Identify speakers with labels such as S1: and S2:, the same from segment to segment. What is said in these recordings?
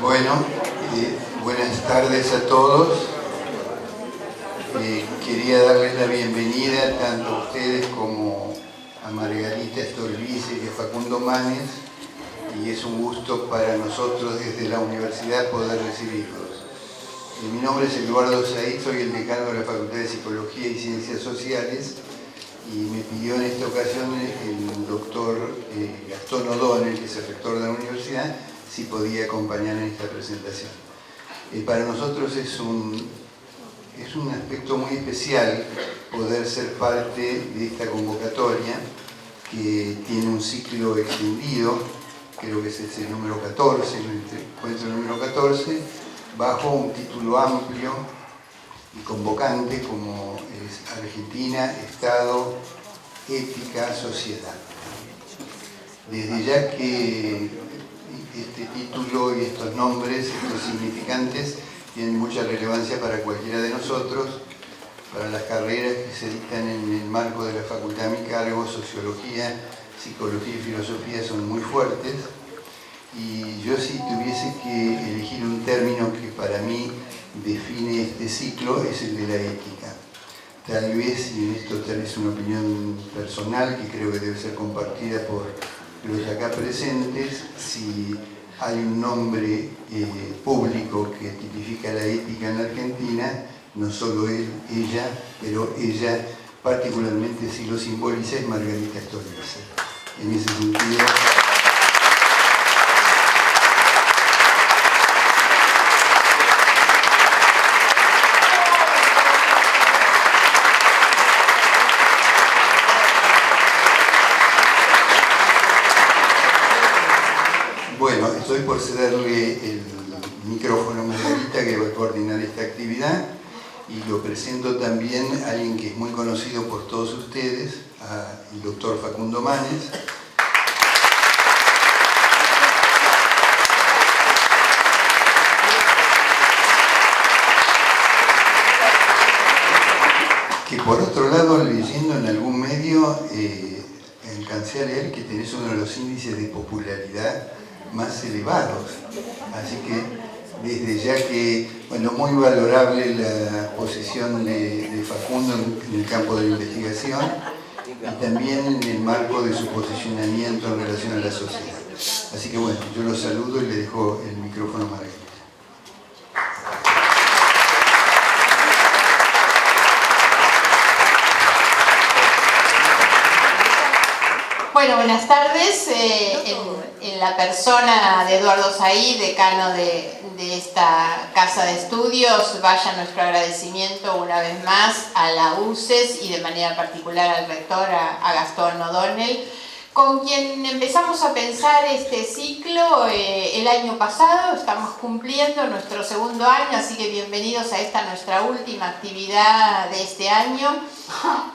S1: Bueno, buenas tardes a todos. Quería darles la bienvenida tanto a ustedes como a Margarita Stolbizer y a Facundo Manes, y es un gusto para nosotros desde la universidad poder recibirlos. Mi nombre es Eduardo Said, soy el decano de la Facultad de Psicología y Ciencias Sociales, y me pidió en esta ocasión el doctor Gastón O'Donnell, que es el rector de la universidad, si podía acompañar en esta presentación. Para nosotros es un aspecto muy especial poder ser parte de esta convocatoria, que tiene un ciclo extendido, creo que es el número 14, el encuentro número 14, bajo un título amplio y convocante como es Argentina, Estado, Ética, Sociedad. Desde ya que este título y estos nombres, estos significantes, tienen mucha relevancia para cualquiera de nosotros, para las carreras que se dictan en el marco de la facultad a mi cargo. Sociología, Psicología y Filosofía son muy fuertes, y yo, si tuviese que elegir un término que para mí define este ciclo, es el de la ética. Tal vez, y en esto tal vez una opinión personal que creo que debe ser compartida por los acá presentes, si hay un nombre público que tipifica la ética en la Argentina, no solo él, ella, pero ella particularmente sí lo simboliza, es Margarita Stolbizer. En ese sentido, bueno, estoy por cederle el micrófono a Margarita, que va a coordinar esta actividad, y lo presento también a alguien que es muy conocido por todos ustedes, al doctor Facundo Manes, que por otro lado, leyendo en algún medio, alcancé a leer que tenés uno de los índices de popularidad más elevados. Así que desde ya que, bueno, muy valorable la posición de Facundo en el campo de la investigación, y también en el marco de su posicionamiento en relación a la sociedad. Así que bueno, yo los saludo y le dejo el micrófono a Margarita.
S2: Bueno, buenas tardes. En la persona de Eduardo Said, decano de esta casa de estudios, vaya nuestro agradecimiento una vez más a la UCES y de manera particular al rector, a Gastón O'Donnell, con quien empezamos a pensar este ciclo el año pasado. Estamos cumpliendo nuestro segundo año, así que bienvenidos a esta nuestra última actividad de este año.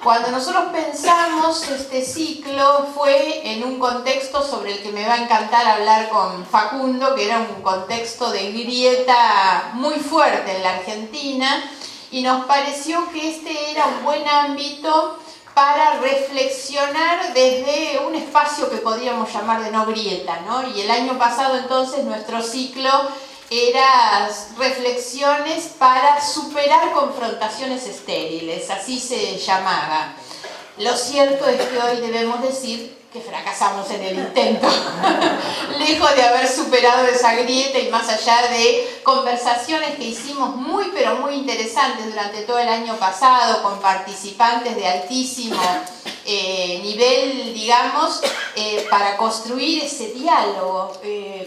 S2: Cuando nosotros pensamos este ciclo fue en un contexto sobre el que me va a encantar hablar con Facundo, que era un contexto de grieta muy fuerte en la Argentina, y nos pareció que este era un buen ámbito para reflexionar desde un espacio que podríamos llamar de no grieta, ¿no? Y el año pasado entonces nuestro ciclo era reflexiones para superar confrontaciones estériles, así se llamaba. Lo cierto es que hoy debemos decir que fracasamos en el intento, lejos de haber superado esa grieta, y más allá de conversaciones que hicimos muy pero muy interesantes durante todo el año pasado con participantes de altísimo nivel, digamos, para construir ese diálogo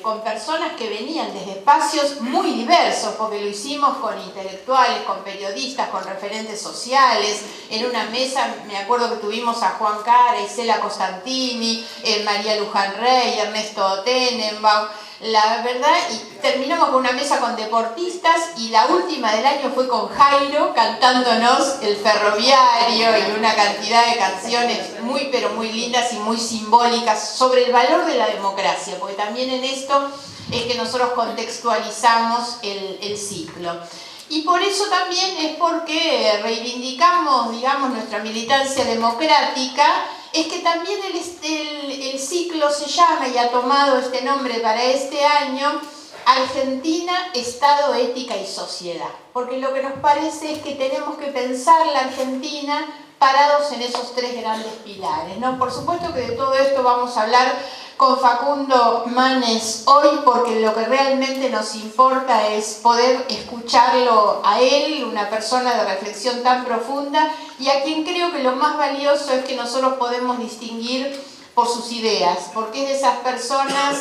S2: con personas que venían desde espacios muy diversos, porque lo hicimos con intelectuales, con periodistas, con referentes sociales. En una mesa me acuerdo que tuvimos a Juan Cara, Isela Costantini, María Luján Rey, Ernesto Tenenbaum. La verdad, y terminamos con una mesa con deportistas, y la última del año fue con Jairo cantándonos El Ferroviario y una cantidad de canciones muy pero muy lindas y muy simbólicas sobre el valor de la democracia, porque también en esto es que nosotros contextualizamos el ciclo. Y por eso también es porque reivindicamos, digamos, nuestra militancia democrática, es que también el ciclo se llama, y ha tomado este nombre para este año, Argentina, Estado, ética y sociedad. Porque lo que nos parece es que tenemos que pensar la Argentina parados en esos tres grandes pilares, ¿no? Por supuesto que de todo esto vamos a hablar con Facundo Manes hoy, porque lo que realmente nos importa es poder escucharlo a él, una persona de reflexión tan profunda, y a quien creo que lo más valioso es que nosotros podemos distinguir por sus ideas, porque es de esas personas,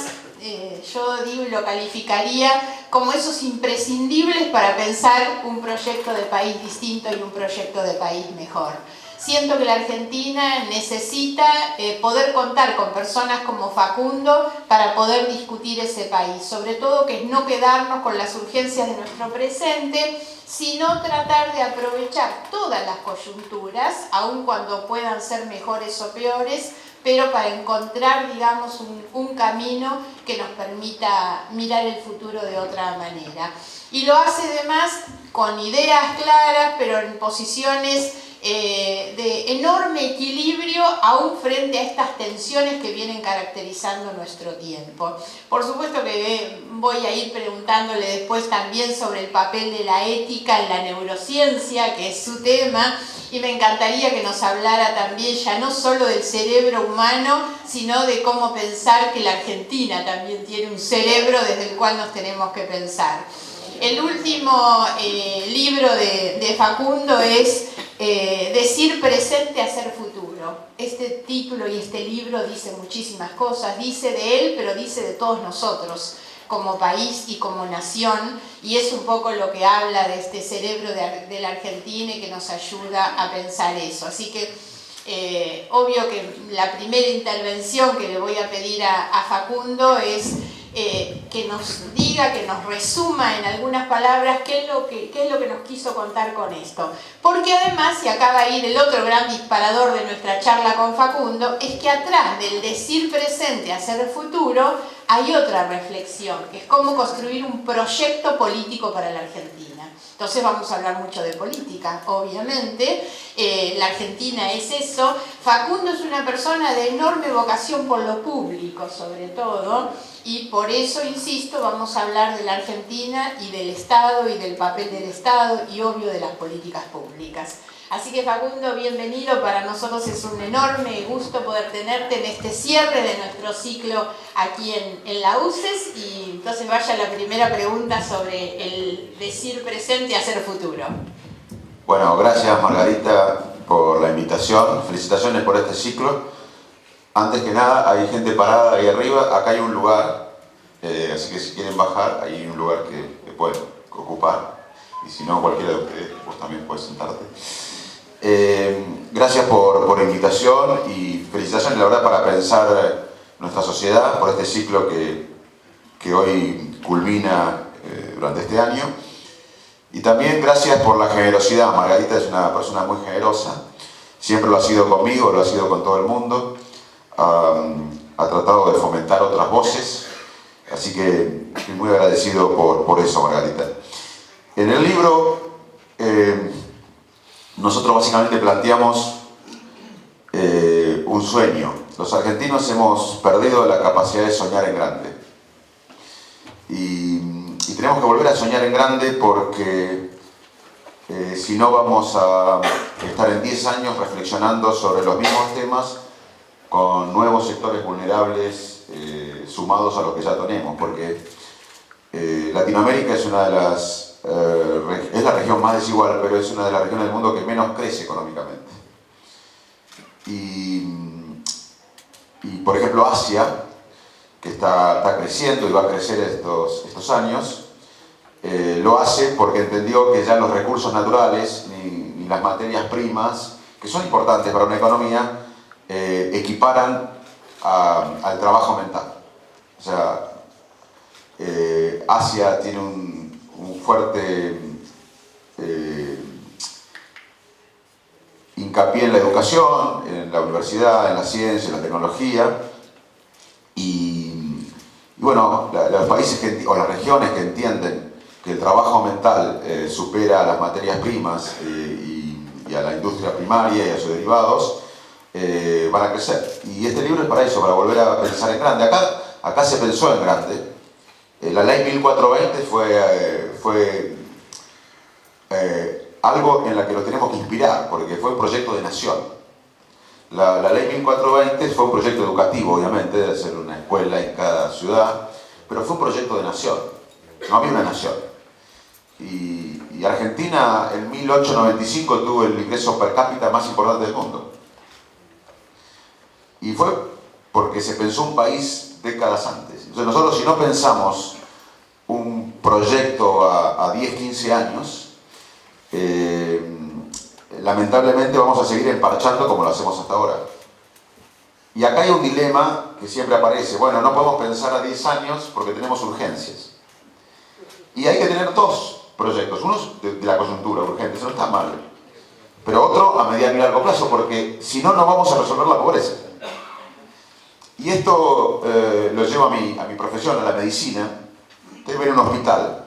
S2: yo digo y lo calificaría como esos imprescindibles para pensar un proyecto de país distinto y un proyecto de país mejor. Siento que la Argentina necesita poder contar con personas como Facundo para poder discutir ese país, sobre todo que es no quedarnos con las urgencias de nuestro presente, sino tratar de aprovechar todas las coyunturas, aun cuando puedan ser mejores o peores, pero para encontrar, digamos, un camino que nos permita mirar el futuro de otra manera. Y lo hace además con ideas claras, pero en posiciones de enorme equilibrio, aún frente a estas tensiones que vienen caracterizando nuestro tiempo. Por supuesto que voy a ir preguntándole después también sobre el papel de la ética en la neurociencia, que es su tema, y me encantaría que nos hablara también ya no solo del cerebro humano, sino de cómo pensar que la Argentina también tiene un cerebro desde el cual nos tenemos que pensar. El último libro de Facundo es Decir presente, hacer futuro. Este título y este libro dice muchísimas cosas, dice de él, pero dice de todos nosotros como país y como nación, y es un poco lo que habla de este cerebro de la Argentina y que nos ayuda a pensar eso. Así que obvio que la primera intervención que le voy a pedir a Facundo es que nos diga, que nos resuma en algunas palabras qué es lo que nos quiso contar con esto. Porque además, y acá va a ir el otro gran disparador de nuestra charla con Facundo, es que atrás del decir presente, hacer futuro, hay otra reflexión, que es cómo construir un proyecto político para la Argentina. Entonces vamos a hablar mucho de política, obviamente. La Argentina es eso. Facundo es una persona de enorme vocación por lo público, sobre todo, y por eso, insisto, vamos a hablar de la Argentina y del Estado y del papel del Estado y, obvio, de las políticas públicas. Así que, Facundo, bienvenido. Para nosotros es un enorme gusto poder tenerte en este cierre de nuestro ciclo aquí en la UCES. Y entonces vaya la primera pregunta sobre el decir presente y hacer futuro.
S3: Bueno, gracias Margarita por la invitación. Felicitaciones por este ciclo. Antes que nada, hay gente parada ahí arriba. Acá hay un lugar, así que si quieren bajar, hay un lugar que pueden ocupar. Y si no, cualquiera de ustedes, pues también puede sentarte. Gracias por la invitación y felicitaciones, la verdad, para pensar nuestra sociedad por este ciclo que hoy culmina durante este año. Y también gracias por la generosidad. Margarita es una persona muy generosa, siempre lo ha sido conmigo, lo ha sido con todo el mundo. Ha tratado de fomentar otras voces, así que estoy muy agradecido por eso, Margarita. En el libro nosotros básicamente planteamos un sueño. Los argentinos hemos perdido la capacidad de soñar en grande. Y tenemos que volver a soñar en grande porque si no vamos a estar en 10 años reflexionando sobre los mismos temas con nuevos sectores vulnerables sumados a los que ya tenemos, porque Latinoamérica es una de las es la región más desigual, pero es una de las regiones del mundo que menos crece económicamente. Y por ejemplo Asia, que está creciendo y va a crecer estos años, lo hace porque entendió que ya los recursos naturales ni las materias primas, que son importantes para una economía, equiparan al trabajo mental. O sea, Asia tiene un fuerte hincapié en la educación, en la universidad, en la ciencia, en la tecnología, y bueno, los países o las regiones que entienden que el trabajo mental supera a las materias primas y a la industria primaria y a sus derivados, van a crecer. Y este libro es para eso, para volver a pensar en grande. Acá se pensó en grande, La ley 1420 fue algo en la que lo tenemos que inspirar, porque fue un proyecto de nación. La ley 1420 fue un proyecto educativo, obviamente, de hacer una escuela en cada ciudad, pero fue un proyecto de nación. No había una nación. Y Argentina en 1895 tuvo el ingreso per cápita más importante del mundo. Y fue porque se pensó un país décadas antes. Entonces nosotros, si no pensamos un proyecto a 10, 15 años, lamentablemente vamos a seguir emparchando como lo hacemos hasta ahora. Y acá hay un dilema que siempre aparece. Bueno, no podemos pensar a 10 años porque tenemos urgencias. Y hay que tener dos proyectos. Uno es de la coyuntura, urgente, eso no está mal. Pero otro a mediano y largo plazo, porque si no, no vamos a resolver la pobreza. Y esto lo llevo a mi profesión, a la medicina. Usted ve en un hospital.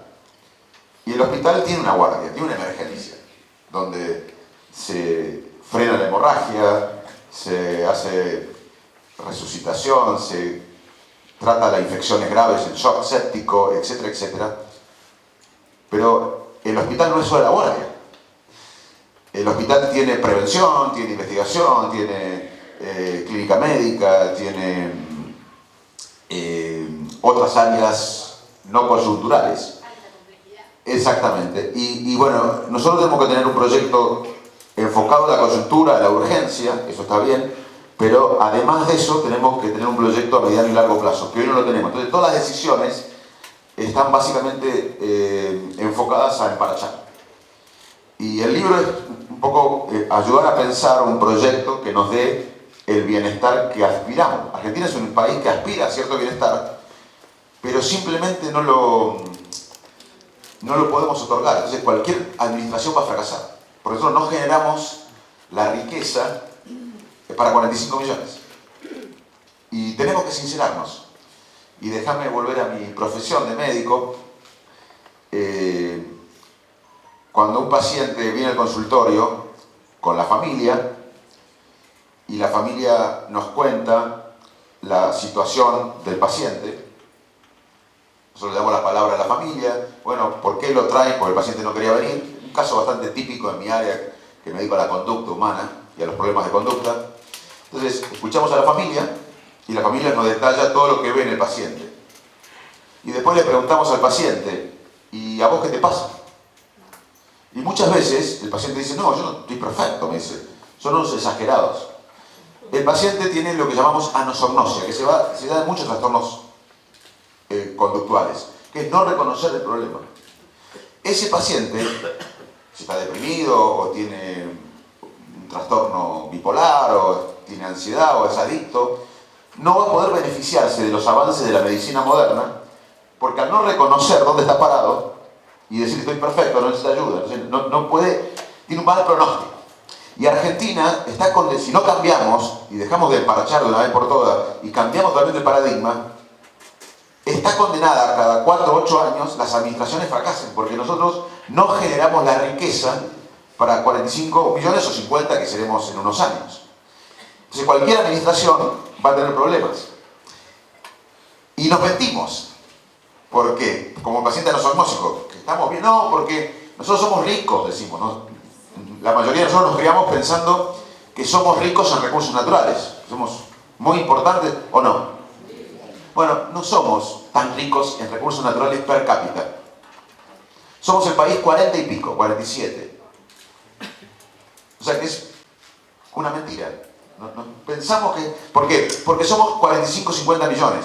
S3: Y el hospital tiene una guardia, tiene una emergencia, donde se frena la hemorragia, se hace resucitación, se trata las infecciones graves, el shock séptico, etcétera, etcétera. Pero el hospital no es solo la guardia. El hospital tiene prevención, tiene investigación, tiene clínica médica, tiene otras áreas no coyunturales. Exactamente. Y bueno, nosotros tenemos que tener un proyecto enfocado en la coyuntura, en la urgencia, eso está bien, pero además de eso tenemos que tener un proyecto a mediano y largo plazo, que hoy no lo tenemos. Entonces todas las decisiones están básicamente enfocadas a emparchar. Y el libro es un poco ayudar a pensar un proyecto que nos dé el bienestar que aspiramos. Argentina es un país que aspira a cierto bienestar, pero simplemente no lo podemos otorgar. Entonces cualquier administración va a fracasar. Por eso no generamos la riqueza para 45 millones. Y tenemos que sincerarnos. Y déjame volver a mi profesión de médico. Cuando un paciente viene al consultorio con la familia, y la familia nos cuenta la situación del paciente, nosotros le damos la palabra a la familia. Bueno, ¿por qué lo traen? Porque el paciente no quería venir. Un caso bastante típico en mi área, que me dedico a la conducta humana y a los problemas de conducta. Entonces, escuchamos a la familia y la familia nos detalla todo lo que ve en el paciente. Y después le preguntamos al paciente, ¿y a vos qué te pasa? Y muchas veces el paciente dice, no, yo no estoy perfecto, me dice, son unos exagerados. El paciente tiene lo que llamamos anosognosia, que se da en muchos trastornos conductuales, que es no reconocer el problema. Ese paciente, si está deprimido o tiene un trastorno bipolar o tiene ansiedad o es adicto, no va a poder beneficiarse de los avances de la medicina moderna, porque al no reconocer dónde está parado y decir estoy perfecto, no necesita ayuda, no puede, tiene un mal pronóstico. Y Argentina está si no cambiamos y dejamos de parchar de una vez por todas y cambiamos también el paradigma, está condenada a cada 4 o 8 años las administraciones fracasen, porque nosotros no generamos la riqueza para 45 millones o 50 que seremos en unos años. Entonces cualquier administración va a tener problemas. Y nos mentimos. ¿Por qué? Como paciente anosognósico, que estamos bien. No, porque nosotros somos ricos, decimos, ¿no? La mayoría de nosotros nos criamos pensando que somos ricos en recursos naturales. Somos muy importantes, ¿o no? Bueno, no somos tan ricos en recursos naturales per cápita. Somos el país 40 y pico, 47. O sea que es una mentira. No, pensamos que... ¿Por qué? Porque somos 45, 50 millones.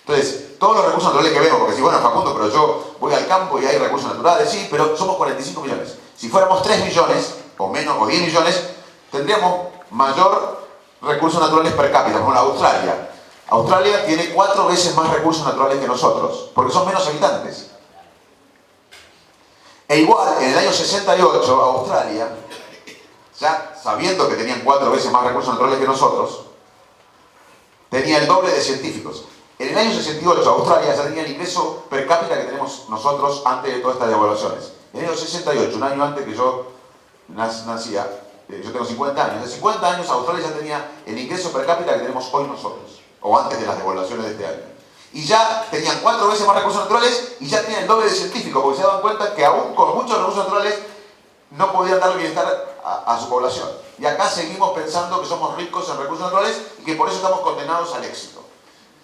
S3: Entonces, todos los recursos naturales que vemos, porque si, bueno, Facundo, pero yo voy al campo y hay recursos naturales, sí, pero somos 45 millones. Si fuéramos 3 millones, o menos, o 10 millones, tendríamos mayor recursos naturales per cápita, como la Australia. Australia tiene 4 veces más recursos naturales que nosotros, porque son menos habitantes. E igual, en el año 68, Australia, ya sabiendo que tenían 4 veces más recursos naturales que nosotros, tenía el doble de científicos. En el año 68, Australia ya tenía el ingreso per cápita que tenemos nosotros antes de todas estas devaluaciones. En el año 68, un año antes que yo nacía, yo tengo 50 años, de 50 años Australia ya tenía el ingreso per cápita que tenemos hoy nosotros, o antes de las devaluaciones de este año. Y ya tenían 4 veces más recursos naturales y ya tenían el doble de científicos, porque se daban cuenta que aún con muchos recursos naturales no podían darle bienestar a su población. Y acá seguimos pensando que somos ricos en recursos naturales y que por eso estamos condenados al éxito.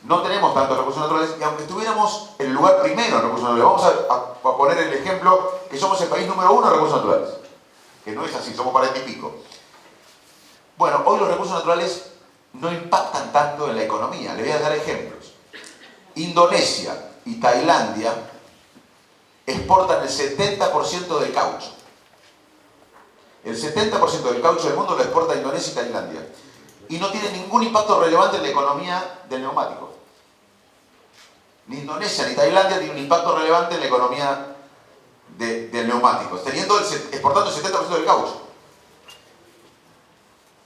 S3: No tenemos tantos recursos naturales y aunque estuviéramos en el lugar primero en recursos naturales, vamos a poner el ejemplo que somos el país número 1 en recursos naturales. Que no es así, somos 40 y pico. Bueno, hoy los recursos naturales no impactan tanto en la economía. Le voy a dar ejemplos. Indonesia y Tailandia exportan el 70% del caucho. El 70% del caucho del mundo lo exporta Indonesia y Tailandia. Y no tiene ningún impacto relevante en la economía del neumático. Ni Indonesia ni Tailandia tienen un impacto relevante en la economía del neumático, exportando el 70% del caucho.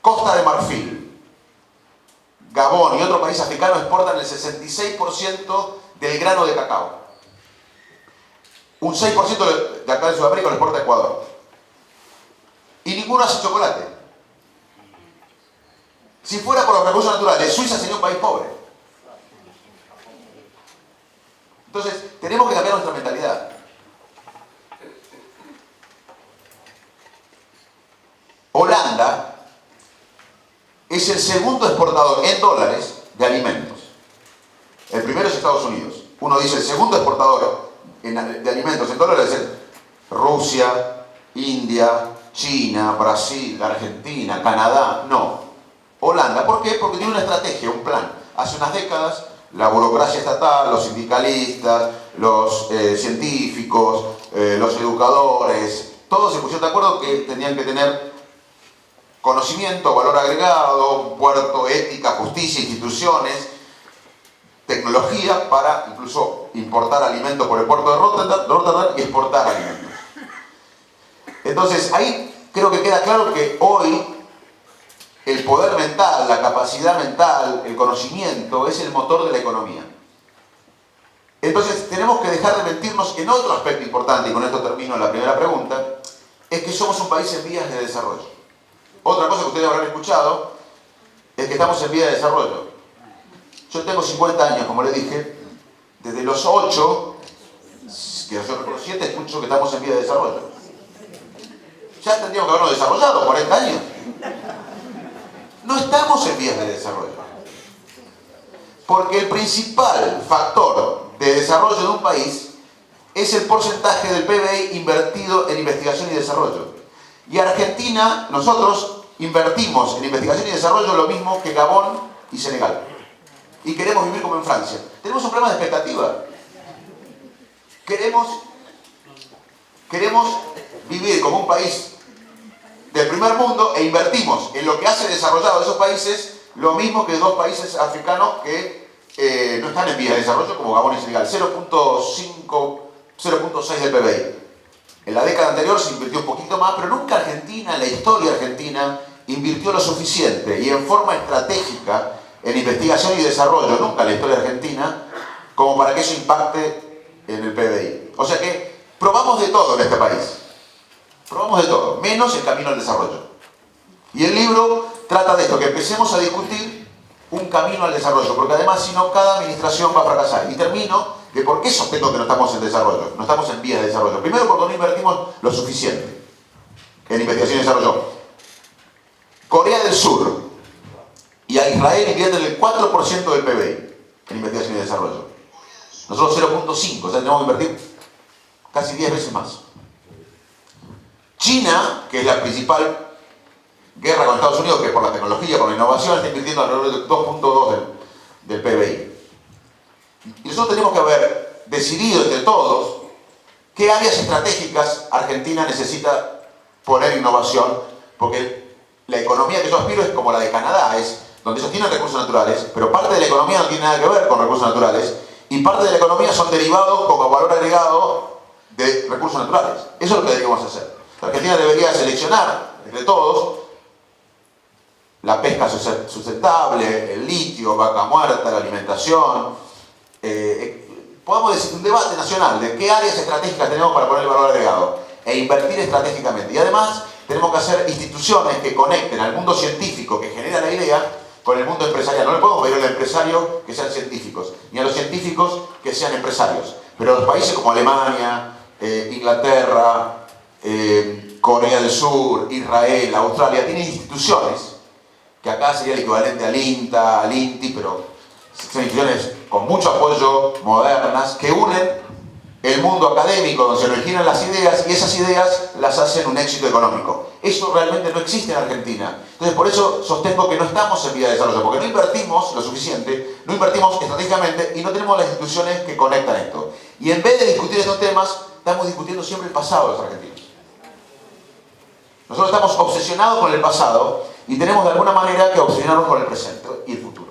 S3: Costa de Marfil, Gabón y otro país africano exportan el 66% del grano de cacao. Un 6% de acá de Sudamérica lo exporta Ecuador. Y ninguno hace chocolate. Si fuera por los recursos naturales, Suiza sería un país pobre. Entonces, tenemos que cambiar nuestra mentalidad. Holanda es el segundo exportador en dólares de alimentos. El primero es Estados Unidos. Uno dice el segundo exportador de alimentos en dólares es Rusia, India, China, Brasil, Argentina, Canadá. No. Holanda. ¿Por qué? Porque tiene una estrategia, un plan. Hace unas décadas, la burocracia estatal, los sindicalistas, los científicos, los educadores, todos se pusieron de acuerdo que tenían que tener conocimiento, valor agregado, puerto, ética, justicia, instituciones, tecnología para incluso importar alimentos por el puerto de Rotterdam y exportar alimentos. Entonces, ahí creo que queda claro que hoy el poder mental, la capacidad mental, el conocimiento es el motor de la economía. Entonces, tenemos que dejar de mentirnos en otro aspecto importante, y con esto termino la primera pregunta, es que somos un país en vías de desarrollo. Otra cosa que ustedes habrán escuchado es que estamos en vías de desarrollo. Yo tengo 50 años, como les dije, desde los 8, que yo recuerdo 7, escucho que estamos en vías de desarrollo. Ya tendríamos que habernos desarrollado, 40 años. No estamos en vías de desarrollo. Porque el principal factor de desarrollo de un país es el porcentaje del PBI invertido en investigación y desarrollo. Y Argentina, nosotros invertimos en investigación y desarrollo lo mismo que Gabón y Senegal. Y queremos vivir como en Francia. Tenemos un problema de expectativa. Queremos vivir como un país del primer mundo e invertimos en lo que hace desarrollado de esos países lo mismo que 2 países africanos que no están en vías de desarrollo como Gabón y Senegal. 0.5, 0.6 del PBI. En la década anterior se invirtió un poquito más, pero nunca Argentina, en la historia argentina, invirtió lo suficiente y en forma estratégica en investigación y desarrollo, nunca en la historia argentina, como para que eso impacte en el PBI. O sea que probamos de todo en este país. Probamos de todo, menos el camino al desarrollo. Y el libro trata de esto, que empecemos a discutir un camino al desarrollo, porque además si no, cada administración va a fracasar. Y termino de por qué sostengo que no estamos en desarrollo, no estamos en vías de desarrollo. Primero, porque no invertimos lo suficiente en investigación y desarrollo. Corea del Sur y a Israel invierten el 4% del PBI en investigación y desarrollo. Nosotros 0.5, o sea, tenemos que invertir casi 10 veces más. China, que es la principal guerra con Estados Unidos, que es por la tecnología, por la innovación, está invirtiendo alrededor del 2.2 del PBI. Y nosotros tenemos que haber decidido entre todos qué áreas estratégicas Argentina necesita poner innovación, porque la economía que yo aspiro es como la de Canadá, es donde ellos tienen recursos naturales, pero parte de la economía no tiene nada que ver con recursos naturales, y parte de la economía son derivados como valor agregado de recursos naturales. Eso es lo que debemos hacer. Argentina debería seleccionar entre todos la pesca sustentable, el litio, vaca muerta, la alimentación. Podemos decir un debate nacional de qué áreas estratégicas tenemos para poner el valor agregado e invertir estratégicamente. Y además tenemos que hacer instituciones que conecten al mundo científico que genera la idea con el mundo empresarial. No le podemos pedir al empresario que sean científicos, ni a los científicos que sean empresarios. Pero los países como Alemania, Inglaterra, Corea del Sur, Israel, Australia, tienen instituciones, que acá sería el equivalente al INTA, al INTI, pero son instituciones con mucho apoyo, modernas, que unen el mundo académico, donde se originan las ideas, y esas ideas las hacen un éxito económico. Eso realmente no existe en Argentina. Entonces, por eso sostengo que no estamos en vía de desarrollo, porque no invertimos lo suficiente, no invertimos estratégicamente y no tenemos las instituciones que conectan esto. Y en vez de discutir estos temas, estamos discutiendo siempre el pasado de los argentinos. Nosotros estamos obsesionados con el pasado y tenemos de alguna manera que obsesionarnos con el presente y el futuro.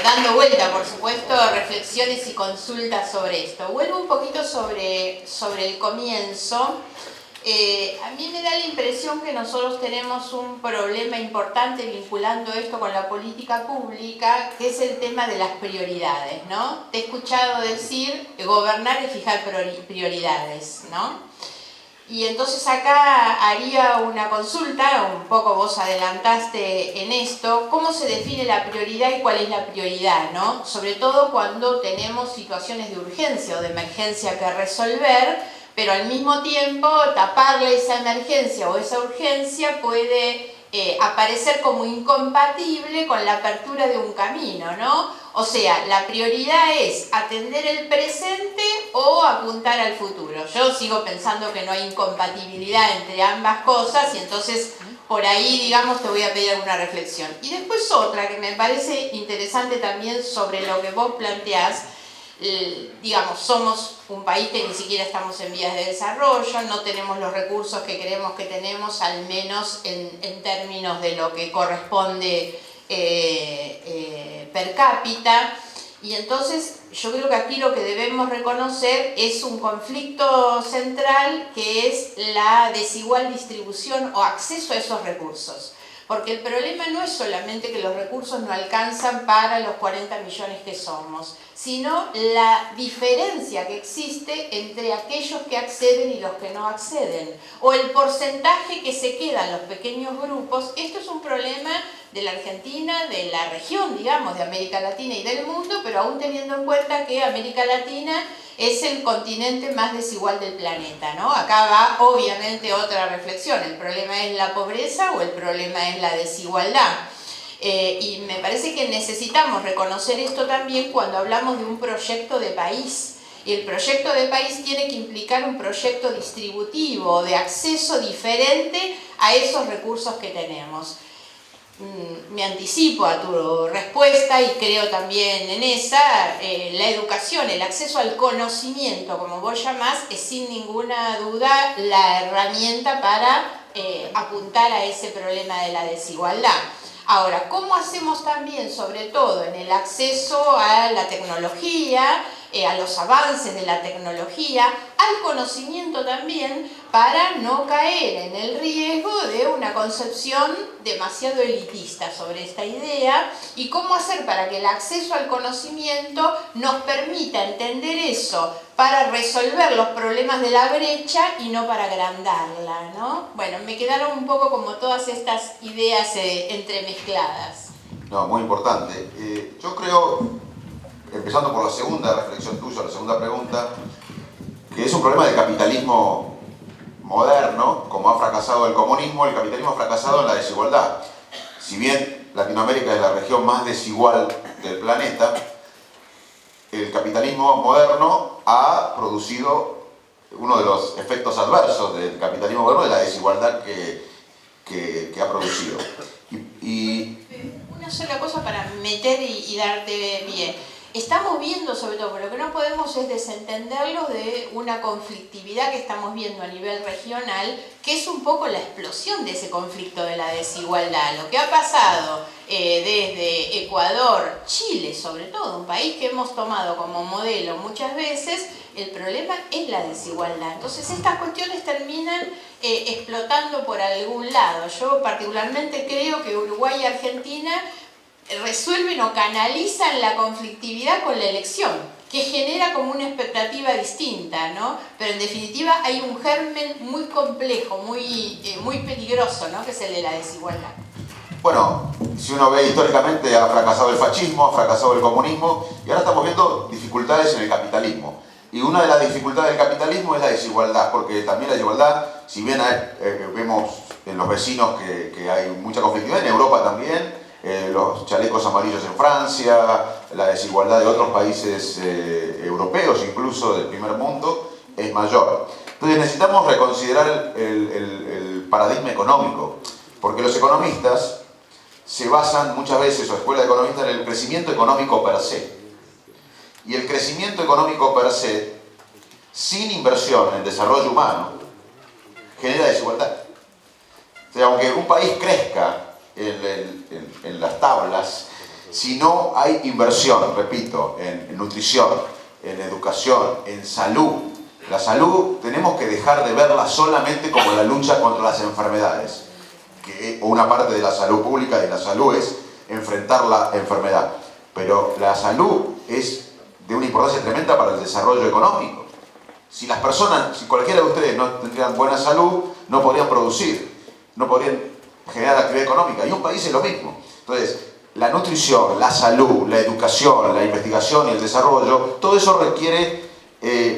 S2: Dando vuelta, por supuesto, reflexiones y consultas sobre esto. Vuelvo un poquito sobre el comienzo. A mí me da la impresión que nosotros tenemos un problema importante vinculando esto con la política pública, que es el tema de las prioridades, ¿no? Te he escuchado decir gobernar y fijar prioridades, ¿no? Y entonces acá haría una consulta, un poco vos adelantaste en esto, ¿cómo se define la prioridad y cuál es la prioridad, ¿no? Sobre todo cuando tenemos situaciones de urgencia o de emergencia que resolver, pero al mismo tiempo taparle esa emergencia o esa urgencia puede aparecer como incompatible con la apertura de un camino, ¿no? O sea, la prioridad es atender el presente o apuntar al futuro. Yo sigo pensando que no hay incompatibilidad entre ambas cosas y entonces por ahí, digamos, te voy a pedir alguna reflexión. Y después otra que me parece interesante también sobre lo que vos planteás. Digamos, somos un país que ni siquiera estamos en vías de desarrollo, no tenemos los recursos que creemos que tenemos, al menos en términos de lo que corresponde per cápita, y entonces yo creo que aquí lo que debemos reconocer es un conflicto central, que es la desigual distribución o acceso a esos recursos. Porque el problema no es solamente que los recursos no alcanzan para los 40 millones que somos, sino la diferencia que existe entre aquellos que acceden y los que no acceden, o el porcentaje que se queda en los pequeños grupos. Esto es un problema de la Argentina, de la región, digamos, de América Latina y del mundo, pero aún teniendo en cuenta que América Latina es el continente más desigual del planeta, ¿no? Acá va obviamente otra reflexión, ¿el problema es la pobreza o el problema es la desigualdad? Y me parece que necesitamos reconocer esto también cuando hablamos de un proyecto de país. Y el proyecto de país tiene que implicar un proyecto distributivo, de acceso diferente a esos recursos que tenemos. Me anticipo a tu respuesta y creo también en esa. La educación, el acceso al conocimiento, como vos llamás, es sin ninguna duda la herramienta para apuntar a ese problema de la desigualdad. Ahora, ¿cómo hacemos también, sobre todo en el acceso a la tecnología, a los avances de la tecnología, al conocimiento también, para no caer en el riesgo de una concepción demasiado elitista sobre esta idea? Y cómo hacer para que el acceso al conocimiento nos permita entender eso para resolver los problemas de la brecha y no para agrandarla, ¿no? Bueno, me quedaron un poco como todas estas ideas entremezcladas.
S3: No, muy importante. Yo creo, empezando por la segunda reflexión tuya, la segunda pregunta, que es un problema de capitalismo moderno. Como ha fracasado el comunismo, el capitalismo ha fracasado en la desigualdad. Si bien Latinoamérica es la región más desigual del planeta, el capitalismo moderno ha producido uno de los efectos adversos del capitalismo moderno, de la desigualdad que ha producido.
S2: Una sola cosa para meter y darte bien. Estamos viendo, sobre todo, pero lo que no podemos es desentenderlo de una conflictividad que estamos viendo a nivel regional, que es un poco la explosión de ese conflicto de la desigualdad. Lo que ha pasado desde Ecuador, Chile sobre todo, un país que hemos tomado como modelo muchas veces, el problema es la desigualdad. Entonces estas cuestiones terminan explotando por algún lado. Yo particularmente creo que Uruguay y Argentina resuelven o canalizan la conflictividad con la elección. que genera como una expectativa distinta, ¿no? Pero en definitiva hay un germen muy complejo, muy peligroso, ¿no? Que es el de la desigualdad.
S3: Bueno, si uno ve históricamente, ha fracasado el fascismo, ha fracasado el comunismo, y ahora estamos viendo dificultades en el capitalismo. Y una de las dificultades del capitalismo es la desigualdad, porque también la desigualdad, si bien vemos en los vecinos que hay mucha conflictividad, en Europa también, los chalecos amarillos en Francia, la desigualdad de otros países europeos, incluso del primer mundo, es mayor. Entonces necesitamos reconsiderar el paradigma económico, porque los economistas se basan muchas veces, o escuela de economistas, en el crecimiento económico per se. Y el crecimiento económico per se, sin inversión en desarrollo humano, genera desigualdad. O sea, aunque un país crezca en las tablas, si no hay inversión, repito, en nutrición, en educación, en salud, la salud tenemos que dejar de verla solamente como la lucha contra las enfermedades. Que una parte de la salud pública y la salud es enfrentar la enfermedad. Pero la salud es de una importancia tremenda para el desarrollo económico. Si las personas, si cualquiera de ustedes no tendrían buena salud, no podrían producir, no podrían generar actividad económica. Y un país es lo mismo. Entonces, la nutrición, la salud, la educación, la investigación y el desarrollo, todo eso requiere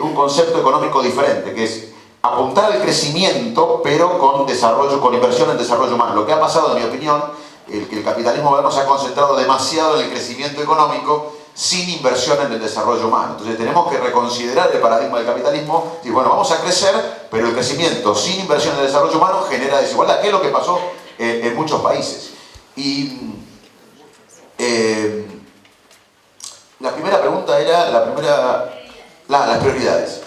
S3: un concepto económico diferente, que es apuntar al crecimiento, pero con desarrollo, con inversión en desarrollo humano. Lo que ha pasado, en mi opinión, que el capitalismo moderno se ha concentrado demasiado en el crecimiento económico sin inversión en el desarrollo humano. Entonces tenemos que reconsiderar el paradigma del capitalismo y bueno, vamos a crecer, pero el crecimiento sin inversión en el desarrollo humano genera desigualdad, que es lo que pasó en muchos países. Y la primera pregunta era, las prioridades.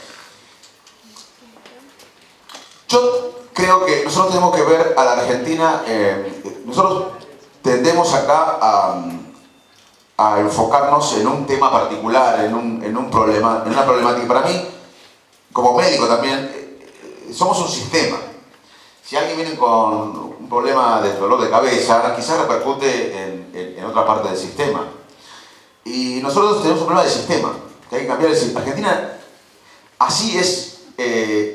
S3: Yo creo que nosotros tenemos que ver a la Argentina, nosotros tendemos acá a enfocarnos en un tema particular, en una problemática. Para mí, como médico también, somos un sistema. Si alguien viene con un problema de dolor de cabeza, quizás repercute en otra parte del sistema. Y nosotros tenemos un problema de sistema, que hay que cambiar el sistema. Argentina así es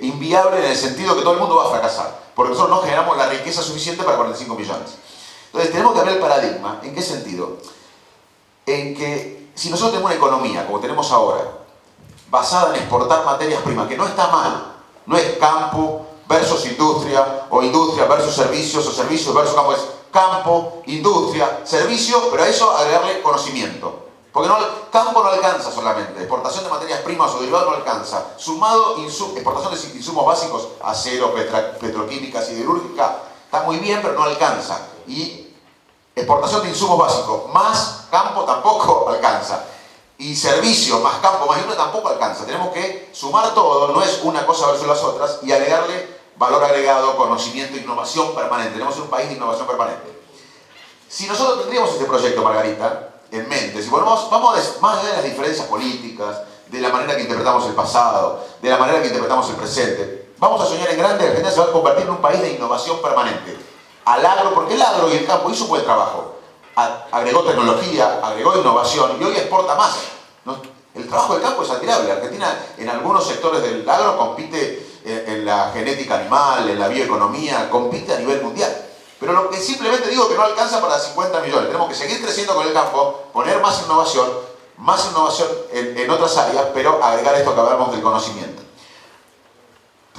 S3: inviable en el sentido que todo el mundo va a fracasar, porque nosotros no generamos la riqueza suficiente para 45 millones. Entonces tenemos que cambiar el paradigma. ¿En qué sentido? En que si nosotros tenemos una economía, como tenemos ahora, basada en exportar materias primas, que no está mal, no es campo versus industria, o industria versus servicios, o servicios versus campo, es campo, industria, servicio, pero a eso agregarle conocimiento. Porque campo no alcanza solamente, exportación de materias primas o derivados no alcanza. Sumado exportación de insumos básicos, acero, petroquímica, siderúrgica, está muy bien, pero no alcanza. Y exportación de insumos básicos más campo tampoco alcanza. Y servicios más campo más industria tampoco alcanza. Tenemos que sumar todo, no es una cosa versus las otras, y agregarle valor agregado, conocimiento, innovación permanente. Tenemos un país de innovación permanente. Si nosotros tendríamos este proyecto, Margarita, en mente, si vamos más allá de las diferencias políticas, de la manera que interpretamos el pasado, de la manera que interpretamos el presente, vamos a soñar en grande. Argentina se va a convertir en un país de innovación permanente. Al agro, porque el agro y el campo hizo un buen trabajo, agregó tecnología, agregó innovación y hoy exporta más, ¿no? El trabajo del campo es admirable. Argentina en algunos sectores del agro compite en la genética animal, en la bioeconomía, compite a nivel mundial. Pero lo que simplemente digo es que no alcanza para 50 millones. Tenemos que seguir creciendo con el campo, poner más innovación en otras áreas, pero agregar esto que hablamos del conocimiento.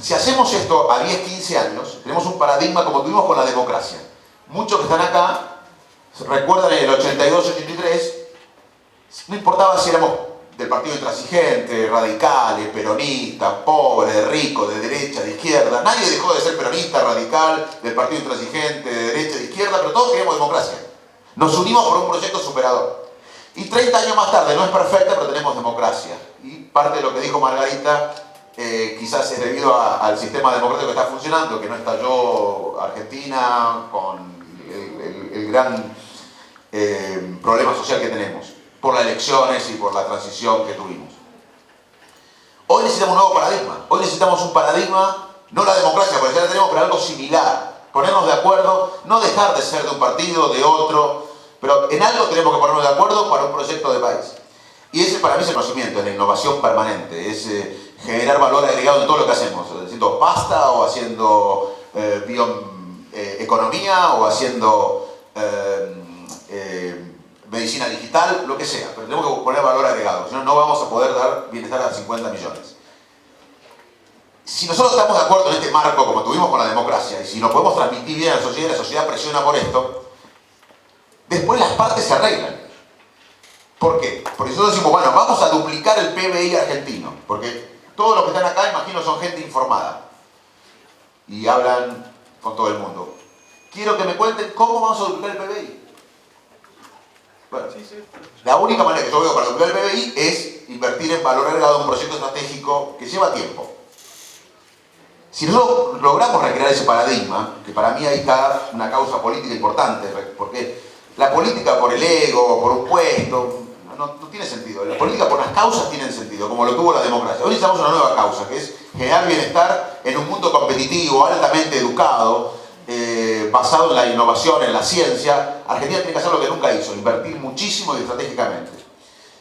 S3: Si hacemos esto a 10, 15 años, tenemos un paradigma como tuvimos con la democracia. Muchos que están acá recuerdan en el 82, 83, no importaba si éramos del partido intransigente, radicales, peronistas, pobres, ricos, de derecha, de izquierda. Nadie dejó de ser peronista, radical, del partido intransigente, de derecha, de izquierda, pero todos queríamos democracia. Nos unimos por un proyecto superador. Y 30 años más tarde, no es perfecta, pero tenemos democracia. Y parte de lo que dijo Margarita, quizás es debido al sistema democrático que está funcionando, que no estalló Argentina con el gran problema social que tenemos, por las elecciones y por la transición que tuvimos. Hoy necesitamos un nuevo paradigma. Hoy necesitamos un paradigma, no la democracia, porque ya la tenemos, pero algo similar. Ponernos de acuerdo, no dejar de ser de un partido, de otro, pero en algo tenemos que ponernos de acuerdo para un proyecto de país. Y ese para mí es el conocimiento, es la innovación permanente, es generar valor agregado en todo lo que hacemos, haciendo pasta o haciendo bioeconomía o haciendo medicina digital, lo que sea, pero tenemos que poner valor agregado, si no, no vamos a poder dar bienestar a 50 millones. Si nosotros estamos de acuerdo en este marco, como tuvimos con la democracia, y si lo podemos transmitir bien a la sociedad presiona por esto, después las partes se arreglan. ¿Por qué? Porque nosotros decimos, bueno, vamos a duplicar el PBI argentino, porque todos los que están acá, imagino, son gente informada y hablan con todo el mundo. Quiero que me cuenten cómo vamos a duplicar el PBI. Bueno, la única manera que yo veo para duplicar el PBI es invertir en valor agregado en un proyecto estratégico que lleva tiempo. Si nosotros logramos recrear ese paradigma, que para mí hay una causa política importante, porque la política por el ego, por un puesto, no tiene sentido. La política por las causas tiene sentido, como lo tuvo la democracia. Hoy necesitamos una nueva causa, que es generar bienestar en un mundo competitivo, altamente educado, basado en la innovación, en la ciencia. Argentina tiene que hacer lo que nunca hizo, invertir muchísimo y estratégicamente.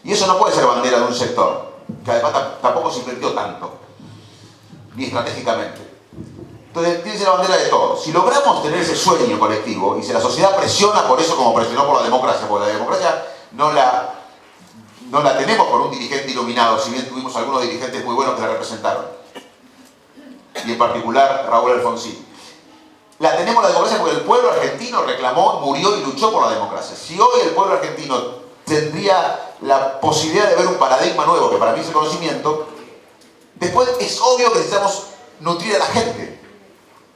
S3: Y eso no puede ser bandera de un sector, que además tampoco se invirtió tanto, ni estratégicamente. Entonces tiene que ser la bandera de todos. Si logramos tener ese sueño colectivo, y si la sociedad presiona por eso como presionó por la democracia, porque la democracia no la tenemos por un dirigente iluminado, si bien tuvimos algunos dirigentes muy buenos que la representaron, y en particular Raúl Alfonsín. La tenemos la democracia porque el pueblo argentino reclamó, murió y luchó por la democracia. Si hoy el pueblo argentino tendría la posibilidad de ver un paradigma nuevo, que para mí es el conocimiento, después es obvio que necesitamos nutrir a la gente.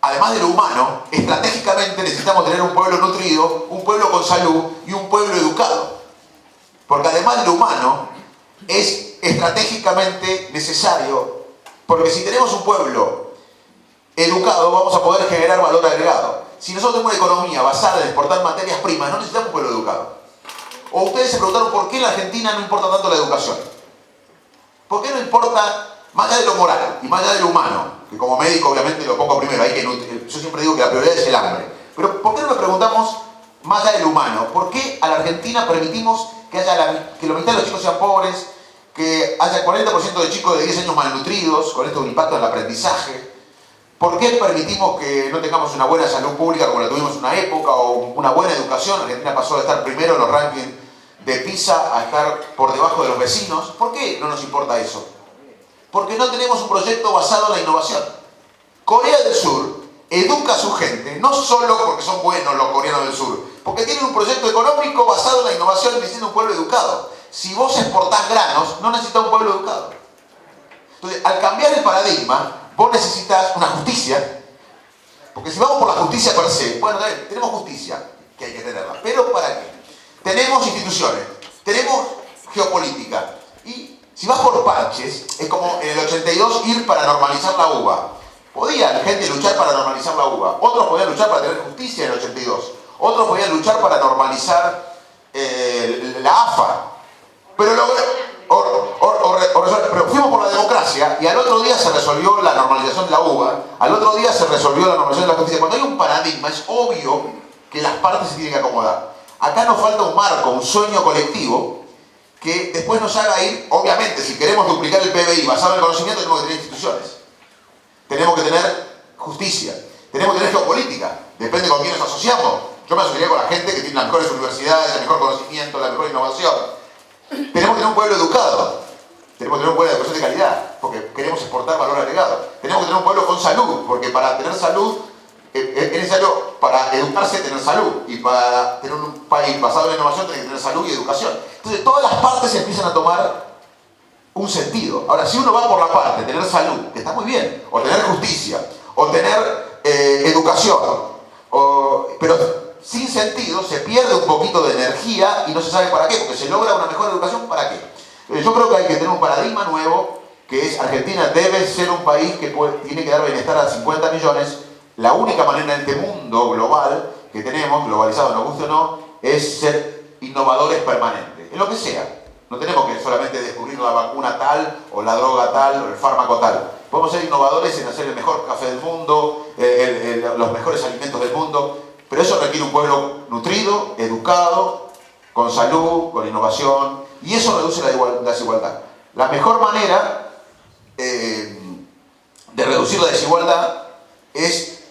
S3: Además de lo humano, estratégicamente necesitamos tener un pueblo nutrido, un pueblo con salud y un pueblo educado. Porque además de lo humano, es estratégicamente necesario, porque si tenemos un pueblo educado, vamos a poder generar valor agregado. Si nosotros tenemos una economía basada en exportar materias primas, no necesitamos un pueblo educado. O ustedes se preguntaron por qué en la Argentina no importa tanto la educación. ¿Por qué no importa, más allá de lo moral y más allá de lo humano, que como médico obviamente lo pongo primero, yo siempre digo que la prioridad es el hambre, pero ¿por qué no nos preguntamos más allá de lo humano? ¿Por qué a la Argentina permitimos que la mitad de los chicos sean pobres, que haya 40% de chicos de 10 años malnutridos, con esto un impacto en el aprendizaje? ¿Por qué permitimos que no tengamos una buena salud pública como la tuvimos en una época, o una buena educación? Argentina pasó de estar primero en los rankings de PISA a estar por debajo de los vecinos. ¿Por qué no nos importa eso? Porque no tenemos un proyecto basado en la innovación. Corea del Sur educa a su gente, no solo porque son buenos los coreanos del sur, porque tienen un proyecto económico basado en la innovación y necesitan un pueblo educado. Si vos exportás granos, no necesitas un pueblo educado. Entonces, al cambiar el paradigma, vos necesitas una justicia, porque si vamos por la justicia per se, bueno, tenemos justicia, que hay que tenerla, pero ¿para qué? Tenemos instituciones, tenemos geopolítica, y si vas por parches, es como en el 82 ir para normalizar la uva. Podía la gente luchar para normalizar la uva, otros podían luchar para tener justicia en el 82, otros podían luchar para normalizar la AFA, pero pero fuimos por la democracia y al otro día se resolvió la normalización de la uva, al otro día se resolvió la normalización de la justicia. Cuando hay un paradigma es obvio que las partes se tienen que acomodar. Acá nos falta un marco, un sueño colectivo que después nos haga ir, obviamente, si queremos duplicar el PBI basado en el conocimiento, tenemos que tener instituciones, tenemos que tener justicia, tenemos que tener geopolítica, depende con quién nos asociamos. Yo me asociaría con la gente que tiene las mejores universidades, el mejor conocimiento, la mejor innovación. Tenemos que tener un pueblo educado, tenemos que tener un pueblo de educación de calidad, porque queremos exportar valor agregado. Tenemos que tener un pueblo con salud, porque para tener salud es necesario, para educarse, tener salud, y para tener un país basado en la innovación tiene que tener salud y educación. Entonces todas las partes empiezan a tomar un sentido. Ahora, si uno va por la parte de tener salud, que está muy bien, o tener justicia, o tener educación, pero sin sentido, se pierde un poquito de energía y no se sabe para qué, porque se logra una mejor educación, ¿para qué? Yo creo que hay que tener un paradigma nuevo, que es Argentina debe ser un país que tiene que dar bienestar a 50 millones. La única manera en este mundo global que tenemos, globalizado, nos guste o no, es ser innovadores permanentes, en lo que sea. No tenemos que solamente descubrir la vacuna tal, o la droga tal, o el fármaco tal. Podemos ser innovadores en hacer el mejor café del mundo, los mejores alimentos del mundo, pero eso requiere un pueblo nutrido, educado, con salud, con innovación, y eso reduce la desigualdad. La mejor manera de reducir la desigualdad es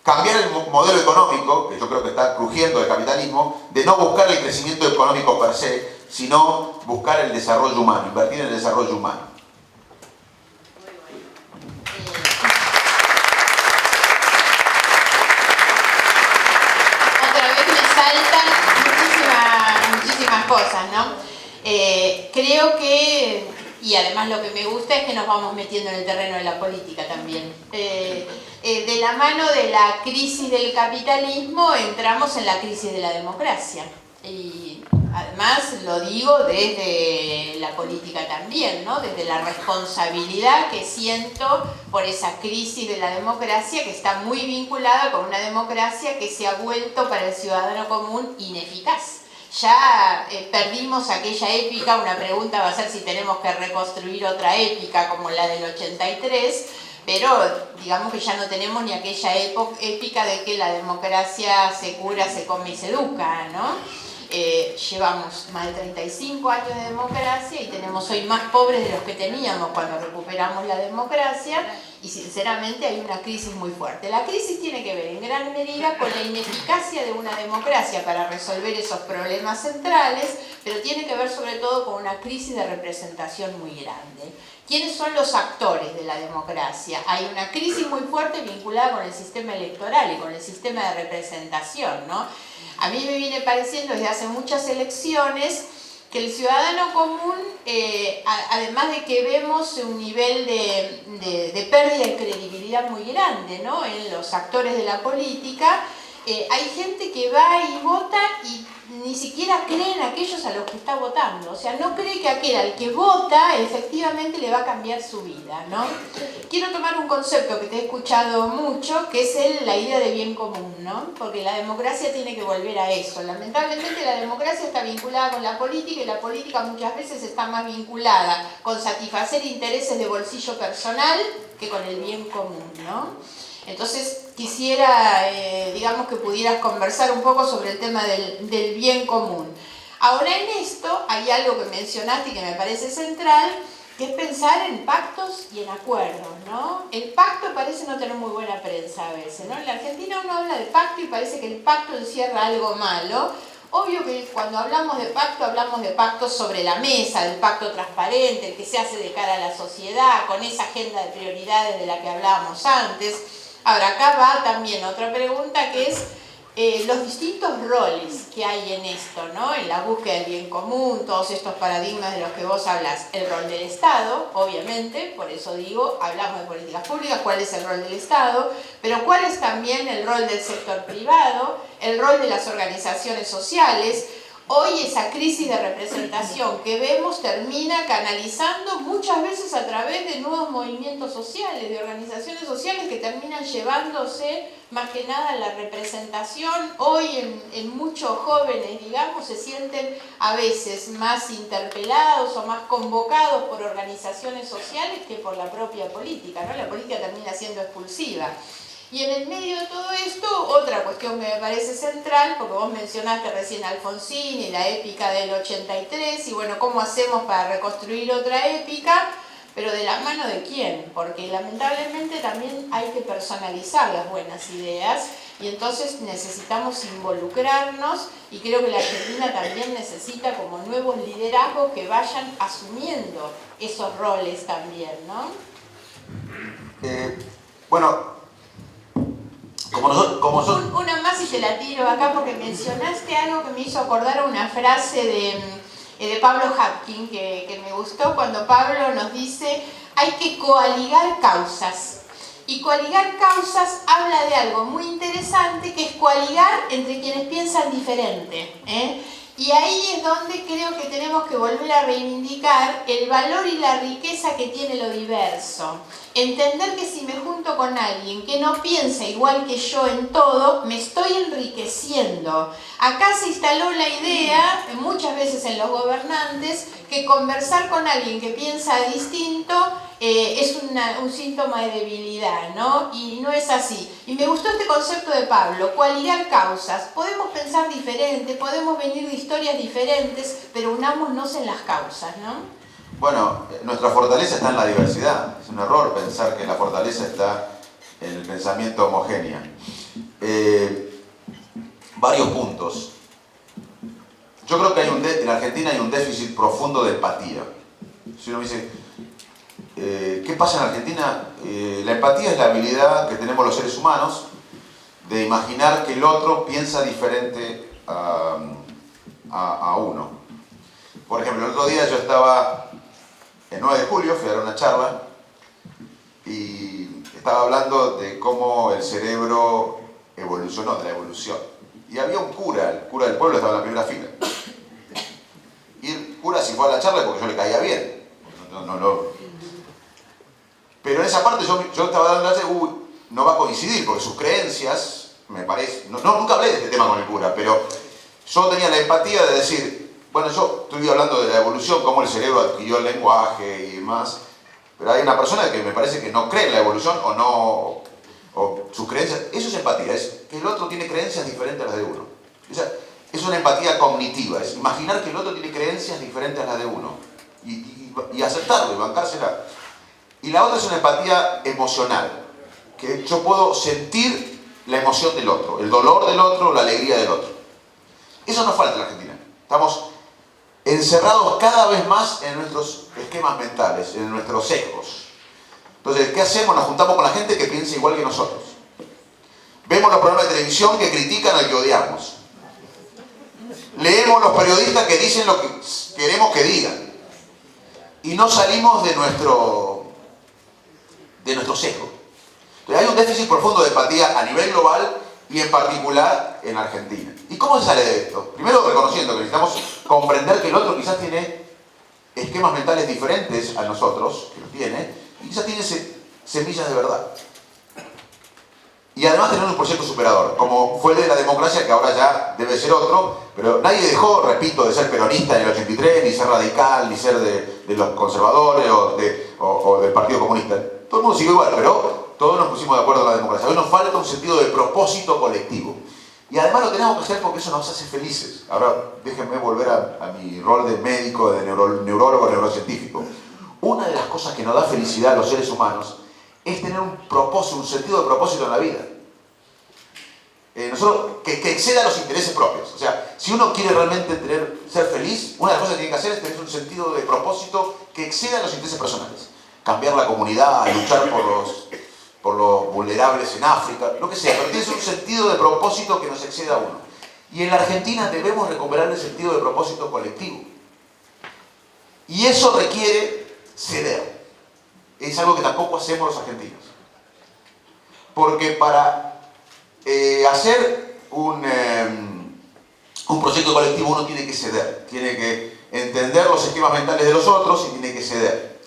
S3: cambiar el modelo económico, que yo creo que está crujiendo el capitalismo, de no buscar el crecimiento económico per se, sino buscar el desarrollo humano, invertir en el desarrollo humano.
S2: Otra vez me saltan muchísimas cosas, ¿no? Creo que, y además lo que me gusta es que nos vamos metiendo en el terreno de la política también. De la mano de la crisis del capitalismo entramos en la crisis de la democracia. Y además lo digo desde la política también, ¿no? Desde la responsabilidad que siento por esa crisis de la democracia, que está muy vinculada con una democracia que se ha vuelto para el ciudadano común ineficaz. Ya perdimos aquella épica, una pregunta va a ser si tenemos que reconstruir otra épica como la del 83, pero digamos que ya no tenemos ni aquella épica de que la democracia se cura, se come y se educa, ¿no? Llevamos más de 35 años de democracia y tenemos hoy más pobres de los que teníamos cuando recuperamos la democracia, y sinceramente hay una crisis muy fuerte. La crisis tiene que ver en gran medida con la ineficacia de una democracia para resolver esos problemas centrales, pero tiene que ver sobre todo con una crisis de representación muy grande. ¿Quiénes son los actores de la democracia? Hay una crisis muy fuerte vinculada con el sistema electoral y con el sistema de representación, ¿no? A mí me viene pareciendo desde hace muchas elecciones que el ciudadano común, además de que vemos un nivel de pérdida de credibilidad muy grande, ¿no?, en los actores de la política, hay gente que va y vota y ni siquiera cree en aquellos a los que está votando. O sea, no cree que aquel al que vota efectivamente le va a cambiar su vida, ¿no? Quiero tomar un concepto que te he escuchado mucho, que es la idea de bien común, ¿no? Porque la democracia tiene que volver a eso. Lamentablemente la democracia está vinculada con la política, y la política muchas veces está más vinculada con satisfacer intereses de bolsillo personal que con el bien común, ¿no? Entonces quisiera, digamos, que pudieras conversar un poco sobre el tema del bien común. Ahora, en esto hay algo que mencionaste y que me parece central, que es pensar en pactos y en acuerdos, ¿no? El pacto parece no tener muy buena prensa a veces, ¿no? En la Argentina uno habla de pacto y parece que el pacto encierra algo malo. Obvio que cuando hablamos de pactos sobre la mesa, del pacto transparente, el que se hace de cara a la sociedad, con esa agenda de prioridades de la que hablábamos antes. Ahora, acá va también otra pregunta, que es los distintos roles que hay en esto, ¿no? En la búsqueda del bien común, todos estos paradigmas de los que vos hablas. El rol del Estado, obviamente, por eso digo, hablamos de políticas públicas, cuál es el rol del Estado, pero cuál es también el rol del sector privado, el rol de las organizaciones sociales. Hoy esa crisis de representación que vemos termina canalizando muchas veces a través de nuevos movimientos sociales, de organizaciones sociales que terminan llevándose más que nada la representación. Hoy en muchos jóvenes, digamos, se sienten a veces más interpelados o más convocados por organizaciones sociales que por la propia política, ¿no? La política termina siendo expulsiva. Y en el medio de todo esto, otra cuestión que me parece central, porque vos mencionaste recién a Alfonsín y la épica del 83, y bueno, ¿cómo hacemos para reconstruir otra épica? Pero ¿de la mano de quién? Porque lamentablemente también hay que personalizar las buenas ideas, y entonces necesitamos involucrarnos, y creo que la Argentina también necesita como nuevos liderazgos que vayan asumiendo esos roles también, ¿no?
S3: Bueno,
S2: Una más y te la tiro acá, porque mencionaste algo que me hizo acordar a una frase de Pablo Hapkin que me gustó, cuando Pablo nos dice hay que coaligar causas. Y coaligar causas habla de algo muy interesante, que es coaligar entre quienes piensan diferente, ¿eh? Y ahí es donde creo que tenemos que volver a reivindicar el valor y la riqueza que tiene lo diverso. Entender que si me junto con alguien que no piensa igual que yo en todo, me estoy enriqueciendo. Acá se instaló la idea, muchas veces en los gobernantes, que conversar con alguien que piensa distinto es un síntoma de debilidad, ¿no? Y no es así. Y me gustó este concepto de Pablo, coaligar causas. Podemos pensar diferente, podemos venir de historias diferentes, pero unámonos en las causas, ¿no?
S3: Bueno, nuestra fortaleza está en la diversidad. Es un error pensar que la fortaleza está en el pensamiento homogéneo. Varios puntos. Yo creo que en Argentina hay un déficit profundo de empatía. Si uno me dice, ¿qué pasa en Argentina? La empatía es la habilidad que tenemos los seres humanos de imaginar que el otro piensa diferente a uno. Por ejemplo, el otro día yo estaba el 9 de julio, fui a dar una charla y estaba hablando de cómo el cerebro evolucionó, de la evolución. Y había un cura, el cura del pueblo estaba en la primera fila. Y el cura, si fue a la charla, porque yo le caía bien. Pero en esa parte yo estaba dando clase, no va a coincidir, porque sus creencias, me parece... nunca hablé de este tema con el cura, pero yo tenía la empatía de decir, bueno, yo estoy hablando de la evolución, cómo el cerebro adquirió el lenguaje y demás, pero hay una persona que me parece que no cree en la evolución o sus creencias, eso es empatía, es que el otro tiene creencias diferentes a las de uno. O sea, es una empatía cognitiva, es imaginar que el otro tiene creencias diferentes a las de uno y aceptarlo y bancársela. Y la otra es una empatía emocional, que yo puedo sentir la emoción del otro, el dolor del otro, la alegría del otro. Eso nos falta en la Argentina. Estamos encerrados cada vez más en nuestros esquemas mentales, en nuestros sesgos. Entonces, ¿qué hacemos? Nos juntamos con la gente que piensa igual que nosotros. Vemos los programas de televisión que critican al que odiamos. Leemos los periodistas que dicen lo que queremos que digan. Y no salimos de nuestro sesgo. Entonces, hay un déficit profundo de empatía a nivel global y en particular en Argentina. ¿Y cómo se sale de esto? Primero reconociendo que necesitamos comprender que el otro quizás tiene esquemas mentales diferentes a nosotros, que los tiene, y quizás tiene semillas de verdad. Y además tener un proyecto superador, como fue el de la democracia, que ahora ya debe ser otro, pero nadie dejó, repito, de ser peronista en el 83, ni ser radical, ni ser de los conservadores o del Partido Comunista. Todo el mundo siguió igual, pero todos nos pusimos de acuerdo en la democracia. Hoy nos falta un sentido de propósito colectivo. Y además lo tenemos que hacer porque eso nos hace felices. Ahora déjenme volver a mi rol de médico, de neurólogo, neurocientífico. Una de las cosas que nos da felicidad a los seres humanos es tener un propósito, un sentido de propósito en la vida. Que exceda los intereses propios. O sea, si uno quiere realmente ser feliz, una de las cosas que tiene que hacer es tener un sentido de propósito que exceda los intereses personales. Cambiar la comunidad, luchar por los vulnerables en África, lo que sea, pero tienes un sentido de propósito que nos exceda a uno. Y en la Argentina debemos recuperar el sentido de propósito colectivo. Y eso requiere ceder. Es algo que tampoco hacemos los argentinos. Porque para hacer un proyecto colectivo uno tiene que ceder. Tiene que entender los esquemas mentales de los otros y tiene que ceder.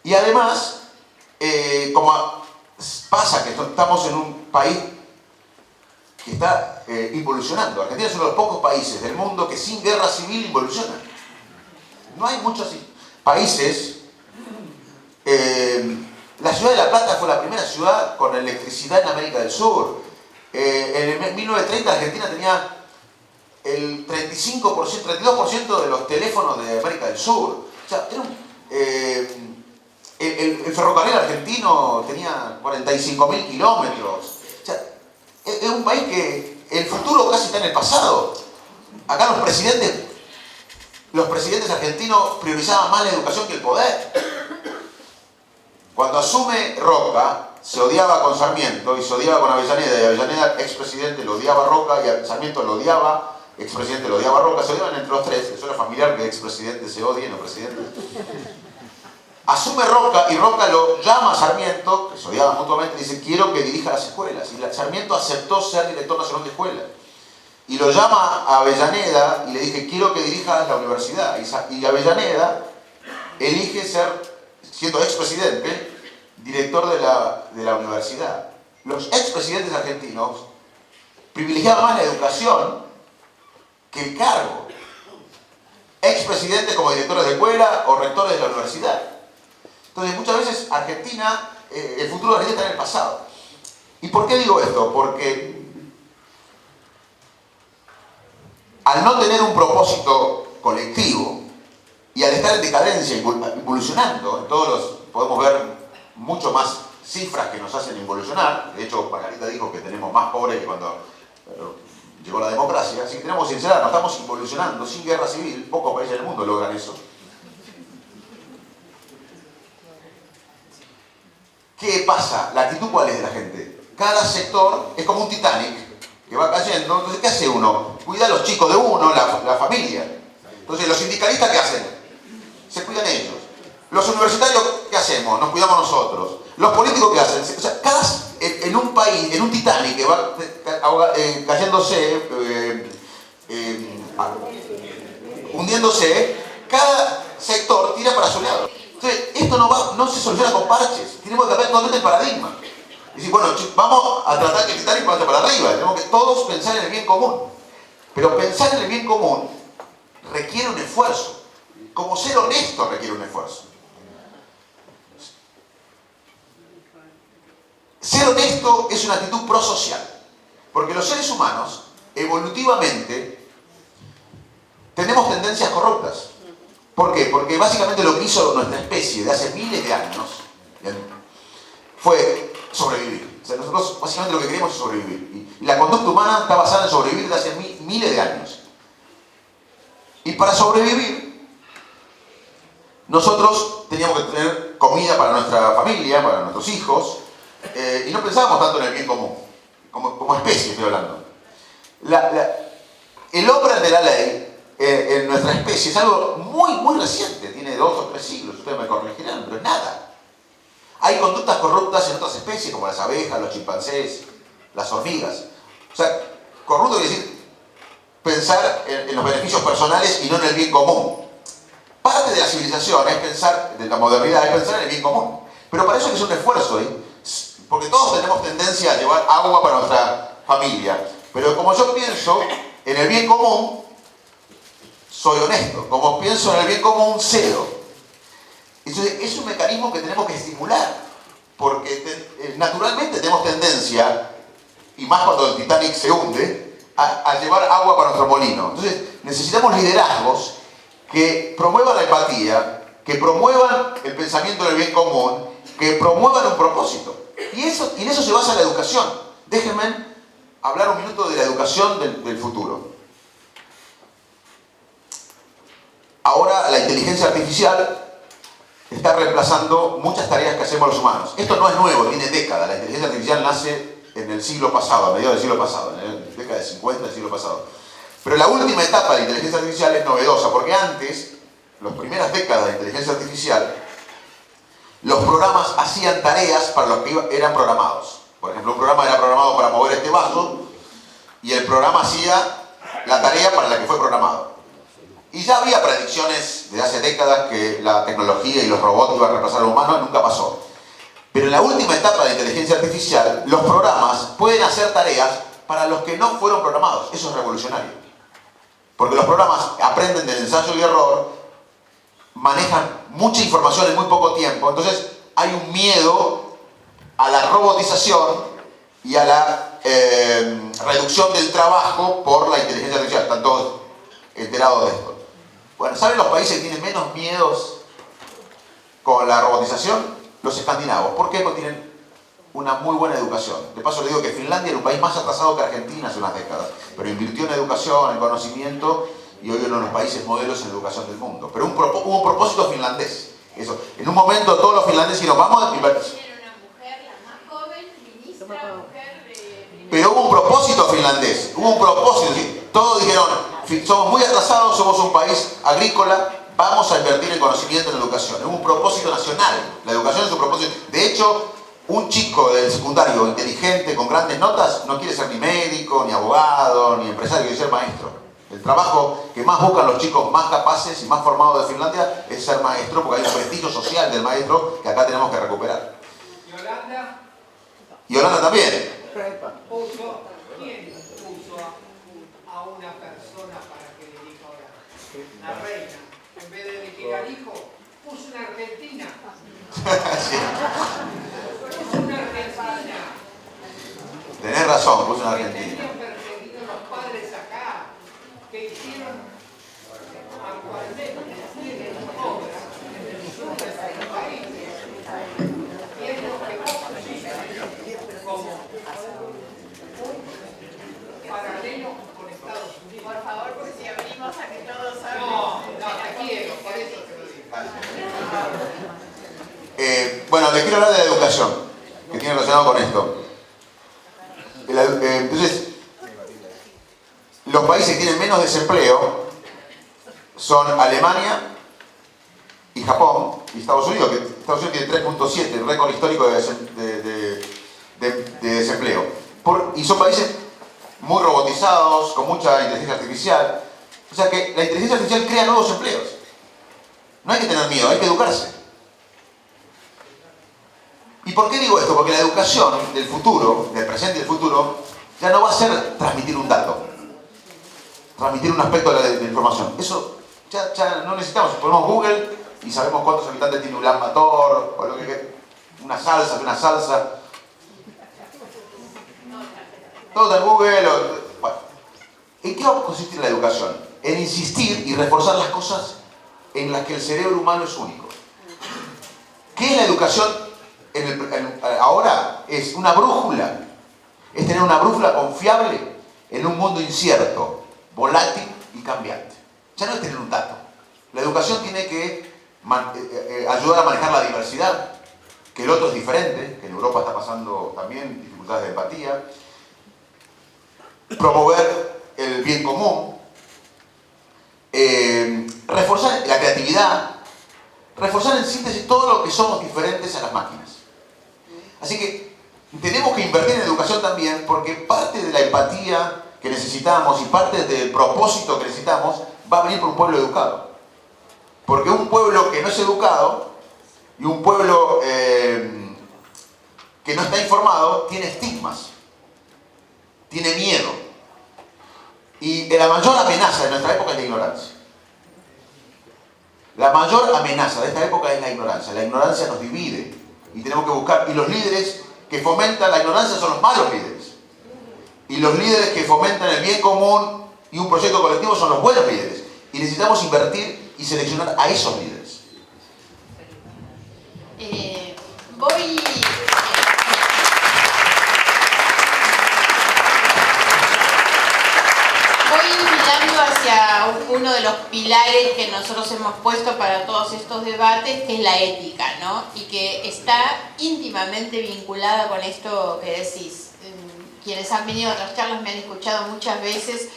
S3: Y además, como pasa que estamos en un país que está involucionando. Argentina es uno de los pocos países del mundo que sin guerra civil involuciona. No hay muchos países. La ciudad de La Plata fue la primera ciudad con electricidad en América del Sur. En 1930 Argentina tenía el 32% de los teléfonos de América del Sur. O sea, el ferrocarril argentino tenía 45.000 kilómetros. O sea, es un país que el futuro casi está en el pasado. Acá los presidentes argentinos priorizaban más la educación que el poder. Cuando asume Roca, se odiaba con Sarmiento y se odiaba con Avellaneda, y Avellaneda, expresidente, lo odiaba a Roca, y Sarmiento lo odiaba, expresidente lo odiaba a Roca, se odiaban entre los tres. Eso era familiar que expresidente se odien o presidente. Asume Roca y Roca lo llama a Sarmiento, que se odiaban mutuamente, y dice, quiero que dirija las escuelas. Y Sarmiento aceptó ser director nacional de escuelas. Y lo llama a Avellaneda y le dije, quiero que dirijas la universidad. Y Avellaneda elige ser, siendo expresidente, director de la universidad. Los expresidentes argentinos privilegiaban más la educación que el cargo. Expresidentes como directores de escuela o rectores de la universidad. Entonces, muchas veces Argentina, el futuro de Argentina está en el pasado. ¿Y por qué digo esto? Porque al no tener un propósito colectivo y al estar en decadencia, involucionando, podemos ver mucho más cifras que nos hacen involucionar. De hecho, Margarita dijo que tenemos más pobres que cuando llegó la democracia. Así que tenemos que sincerarnos, estamos involucionando sin guerra civil. Pocos países del mundo logran eso. ¿Qué pasa? ¿La actitud cuál es de la gente? Cada sector es como un Titanic que va cayendo. Entonces, ¿qué hace uno? Cuida a los chicos de uno, la familia. Entonces, ¿los sindicalistas qué hacen? Se cuidan ellos. Los universitarios, ¿qué hacemos? Nos cuidamos nosotros. Los políticos, ¿qué hacen? O sea, en un país, en un Titanic que va cayéndose, hundiéndose, cada sector tira para su lado. Entonces, esto no se soluciona con parches. Tenemos que cambiar totalmente el paradigma. Y decir, bueno, vamos a tratar que el Titanic vaya para arriba. Tenemos que todos pensar en el bien común. Pero pensar en el bien común requiere un esfuerzo. Como ser honesto requiere un esfuerzo. Ser honesto es una actitud prosocial. Porque los seres humanos, evolutivamente, tenemos tendencias corruptas. ¿Por qué? Porque básicamente lo que hizo nuestra especie de hace miles de años fue sobrevivir. O sea, nosotros básicamente lo que queremos es sobrevivir. Y la conducta humana está basada en sobrevivir desde hace miles de años. Y para sobrevivir, nosotros teníamos que tener comida para nuestra familia, para nuestros hijos, y no pensábamos tanto en el bien común, como especie estoy hablando. El obra de la ley en nuestra especie es algo muy reciente, tiene 2 o 3 siglos, ustedes me corregirán, pero es nada. Hay conductas corruptas en otras especies, como las abejas, los chimpancés, las hormigas. O sea, corrupto quiere decir pensar en los beneficios personales y no en el bien común. Parte de la civilización es pensar, de la modernidad, es pensar en el bien común. Pero para eso hay que hacer un esfuerzo, porque todos tenemos tendencia a llevar agua para nuestra familia. Pero como yo pienso en el bien común, soy honesto. Como pienso en el bien común, cedo. Entonces, es un mecanismo que tenemos que estimular. Porque naturalmente tenemos tendencia, y más cuando el Titanic se hunde, a llevar agua para nuestro molino. Entonces, necesitamos liderazgos que promuevan la empatía, que promuevan el pensamiento del bien común, que promuevan un propósito. Y en eso se basa la educación. Déjenme hablar un minuto de la educación del futuro. Ahora la inteligencia artificial está reemplazando muchas tareas que hacemos los humanos. Esto no es nuevo, tiene décadas. La inteligencia artificial nace en el siglo pasado, a mediados del siglo pasado, en la década de 50 del siglo pasado. Pero la última etapa de la inteligencia artificial es novedosa, porque antes, las primeras décadas de inteligencia artificial, los programas hacían tareas para los que eran programados. Por ejemplo, un programa era programado para mover este vaso y el programa hacía la tarea para la que fue programado. Y ya había predicciones de hace décadas que la tecnología y los robots iban a reemplazar al humano, nunca pasó. Pero en la última etapa de inteligencia artificial, los programas pueden hacer tareas para los que no fueron programados. Eso es revolucionario. Porque los programas aprenden del ensayo y error, manejan mucha información en muy poco tiempo, entonces hay un miedo a la robotización y a la reducción del trabajo por la inteligencia artificial. Están todos enterados de esto. Bueno, ¿saben los países que tienen menos miedos con la robotización? Los escandinavos. ¿Por qué? Porque tienen una muy buena educación. De paso le digo que Finlandia era un país más atrasado que Argentina hace unas décadas, pero invirtió en educación, en conocimiento, y hoy es uno de los países modelos en educación del mundo. Pero hubo un propósito finlandés. Eso. En un momento todos los finlandeses dijeron, vamos a invertir. Pero hubo un propósito finlandés, hubo un propósito. Todos dijeron, somos muy atrasados, somos un país agrícola, vamos a invertir en conocimiento, en educación. Es un propósito nacional. La educación es un propósito. De hecho, un chico del secundario inteligente, con grandes notas, no quiere ser ni médico, ni abogado, ni empresario, quiere ser maestro. El trabajo que más buscan los chicos más capaces y más formados de Finlandia es ser maestro, porque hay un prestigio social del maestro que acá tenemos que recuperar.
S4: ¿Y Holanda?
S3: Y Holanda también.
S4: ¿Quién puso a una persona para que elija Holanda? La reina. En vez de elegir al hijo, puso una Argentina.
S3: Sí.
S4: Puso una Argentina.
S3: Tenés razón, puso una
S4: Que
S3: Argentina.
S4: tenían perseguido los padres acá, que hicieron actualmente, tienen obras en el sur de nuestro país. Y es lo que vos pusiste como paralelo con Estados Unidos.
S2: Por favor, porque si abrimos a que todos hablen.
S4: No, te quiero, por eso te lo digo.
S3: Bueno, les quiero hablar de la educación, que tiene relacionado con esto. Entonces, los países que tienen menos desempleo son Alemania y Japón y Estados Unidos, que Estados Unidos tiene 3.7, el récord histórico de desempleo. Y son países muy robotizados, con mucha inteligencia artificial. O sea que la inteligencia artificial crea nuevos empleos. No hay que tener miedo, hay que educarse. ¿Y por qué digo esto? Porque la educación del futuro, del presente y del futuro, ya no va a ser transmitir un dato, transmitir un aspecto de la información. Eso ya no necesitamos. Ponemos Google y sabemos cuántos habitantes tiene Ulan Bator, o lo que una salsa. Todo está en Google. Bueno. ¿En qué va a consistir la educación? En insistir y reforzar las cosas en las que el cerebro humano es único. ¿Qué es la educación? Ahora es una brújula, es tener una brújula confiable en un mundo incierto, volátil y cambiante. Ya no es tener un dato. La educación tiene que ayudar a manejar la diversidad, que el otro es diferente, que en Europa está pasando también dificultades de empatía, promover el bien común, reforzar la creatividad, reforzar en síntesis todo lo que somos diferentes a las máquinas. Así que tenemos que invertir en educación también, porque parte de la empatía que necesitamos y parte del propósito que necesitamos va a venir por un pueblo educado. Porque un pueblo que no es educado y un pueblo que no está informado tiene estigmas, tiene miedo. Y la mayor amenaza de nuestra época es la ignorancia. La mayor amenaza de esta época es la ignorancia. La ignorancia nos divide. Y tenemos que buscar, y los líderes que fomentan la ignorancia son los malos líderes. Y los líderes que fomentan el bien común y un proyecto colectivo son los buenos líderes. Y necesitamos invertir y seleccionar a esos líderes.
S2: Voy mirando hacia uno de los pilares que nosotros hemos puesto para todos estos debates, que es la ética, ¿no? Y que está íntimamente vinculada con esto que decís. Quienes han venido a otras charlas me han escuchado muchas veces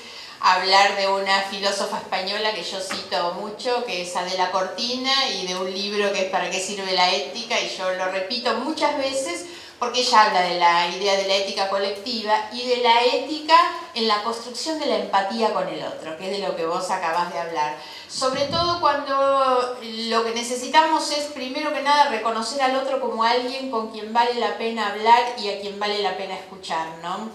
S2: hablar de una filósofa española que yo cito mucho, que es Adela Cortina, y de un libro que es ¿Para qué sirve la ética? Y yo lo repito muchas veces porque ella habla de la idea de la ética colectiva y de la ética en la construcción de la empatía con el otro, que es de lo que vos acabás de hablar. Sobre todo cuando lo que necesitamos es, primero que nada, reconocer al otro como alguien con quien vale la pena hablar y a quien vale la pena escuchar, ¿no?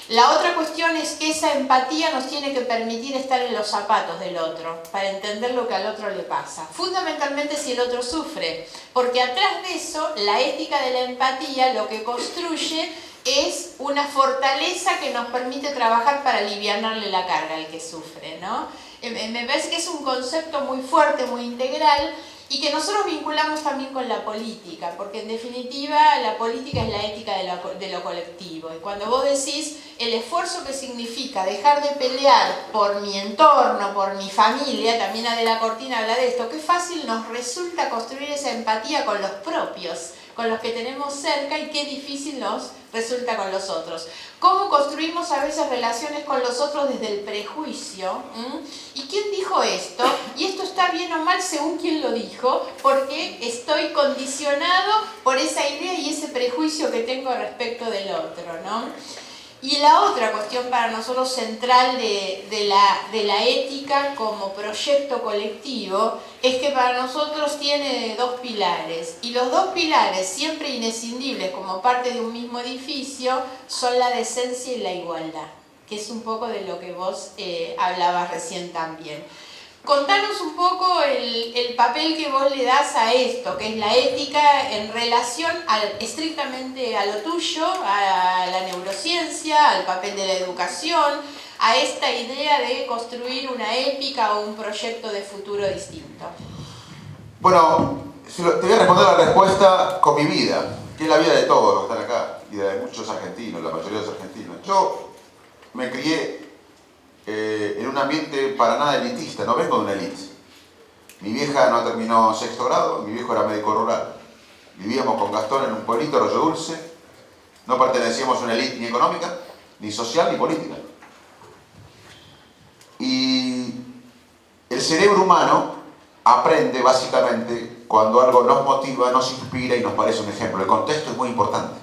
S2: La otra cuestión es que esa empatía nos tiene que permitir estar en los zapatos del otro, para entender lo que al otro le pasa. Fundamentalmente si el otro sufre, porque atrás de eso, la ética de la empatía lo que construye es una fortaleza que nos permite trabajar para alivianarle la carga al que sufre, ¿no? Me parece que es un concepto muy fuerte, muy integral, y que nosotros vinculamos también con la política, porque en definitiva la política es la ética de lo colectivo. Y cuando vos decís el esfuerzo que significa dejar de pelear por mi entorno, por mi familia, también Adela Cortina habla de esto, qué fácil nos resulta construir esa empatía con los propios, con los que tenemos cerca, y qué difícil nos resulta con los otros. Cómo construimos a veces relaciones con los otros desde el prejuicio. ¿Y quién dijo esto? Y esto está bien o mal según quién lo dijo, porque estoy condicionado por esa idea y ese prejuicio que tengo respecto del otro, ¿no? Y la otra cuestión para nosotros central de la ética como proyecto colectivo es que para nosotros tiene dos pilares. Y los dos pilares, siempre inescindibles como parte de un mismo edificio, son la decencia y la igualdad, que es un poco de lo que vos hablabas recién también. Contanos un poco el papel que vos le das a esto, que es la ética en relación estrictamente a lo tuyo, a la neurociencia, al papel de la educación, a esta idea de construir una épica o un proyecto de futuro distinto.
S3: Bueno, te voy a responder la respuesta con mi vida, que es la vida de todos los que están acá, y de muchos argentinos, la mayoría de los argentinos. Yo me crié en un ambiente para nada elitista, no vengo de una élite. Mi vieja no terminó sexto grado, mi viejo era médico rural. Vivíamos con Gastón en un pueblito, Arroyo Dulce. No pertenecíamos a una élite ni económica, ni social, ni política. Y el cerebro humano aprende básicamente cuando algo nos motiva, nos inspira y nos parece un ejemplo. El contexto es muy importante.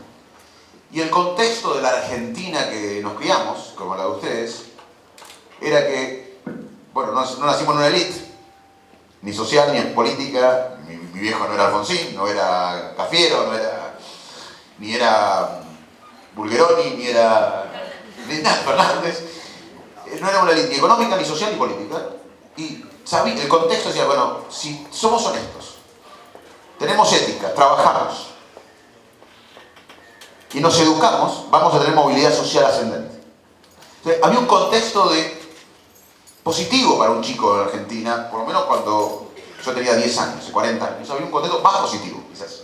S3: Y el contexto de la Argentina que nos criamos, como la de ustedes, era que, bueno, no nacimos en una élite, ni social, ni en política. Mi viejo no era Alfonsín, no era Cafiero, ni era Bulgeroni, ni era Fernández. No era una élite ni económica, ni social, ni política. Y el contexto decía, bueno, si somos honestos, tenemos ética, trabajamos y nos educamos, vamos a tener movilidad social ascendente. O sea, había un contexto positivo para un chico en Argentina, por lo menos cuando yo tenía 10 años, 40 años. Había un contexto más positivo, quizás,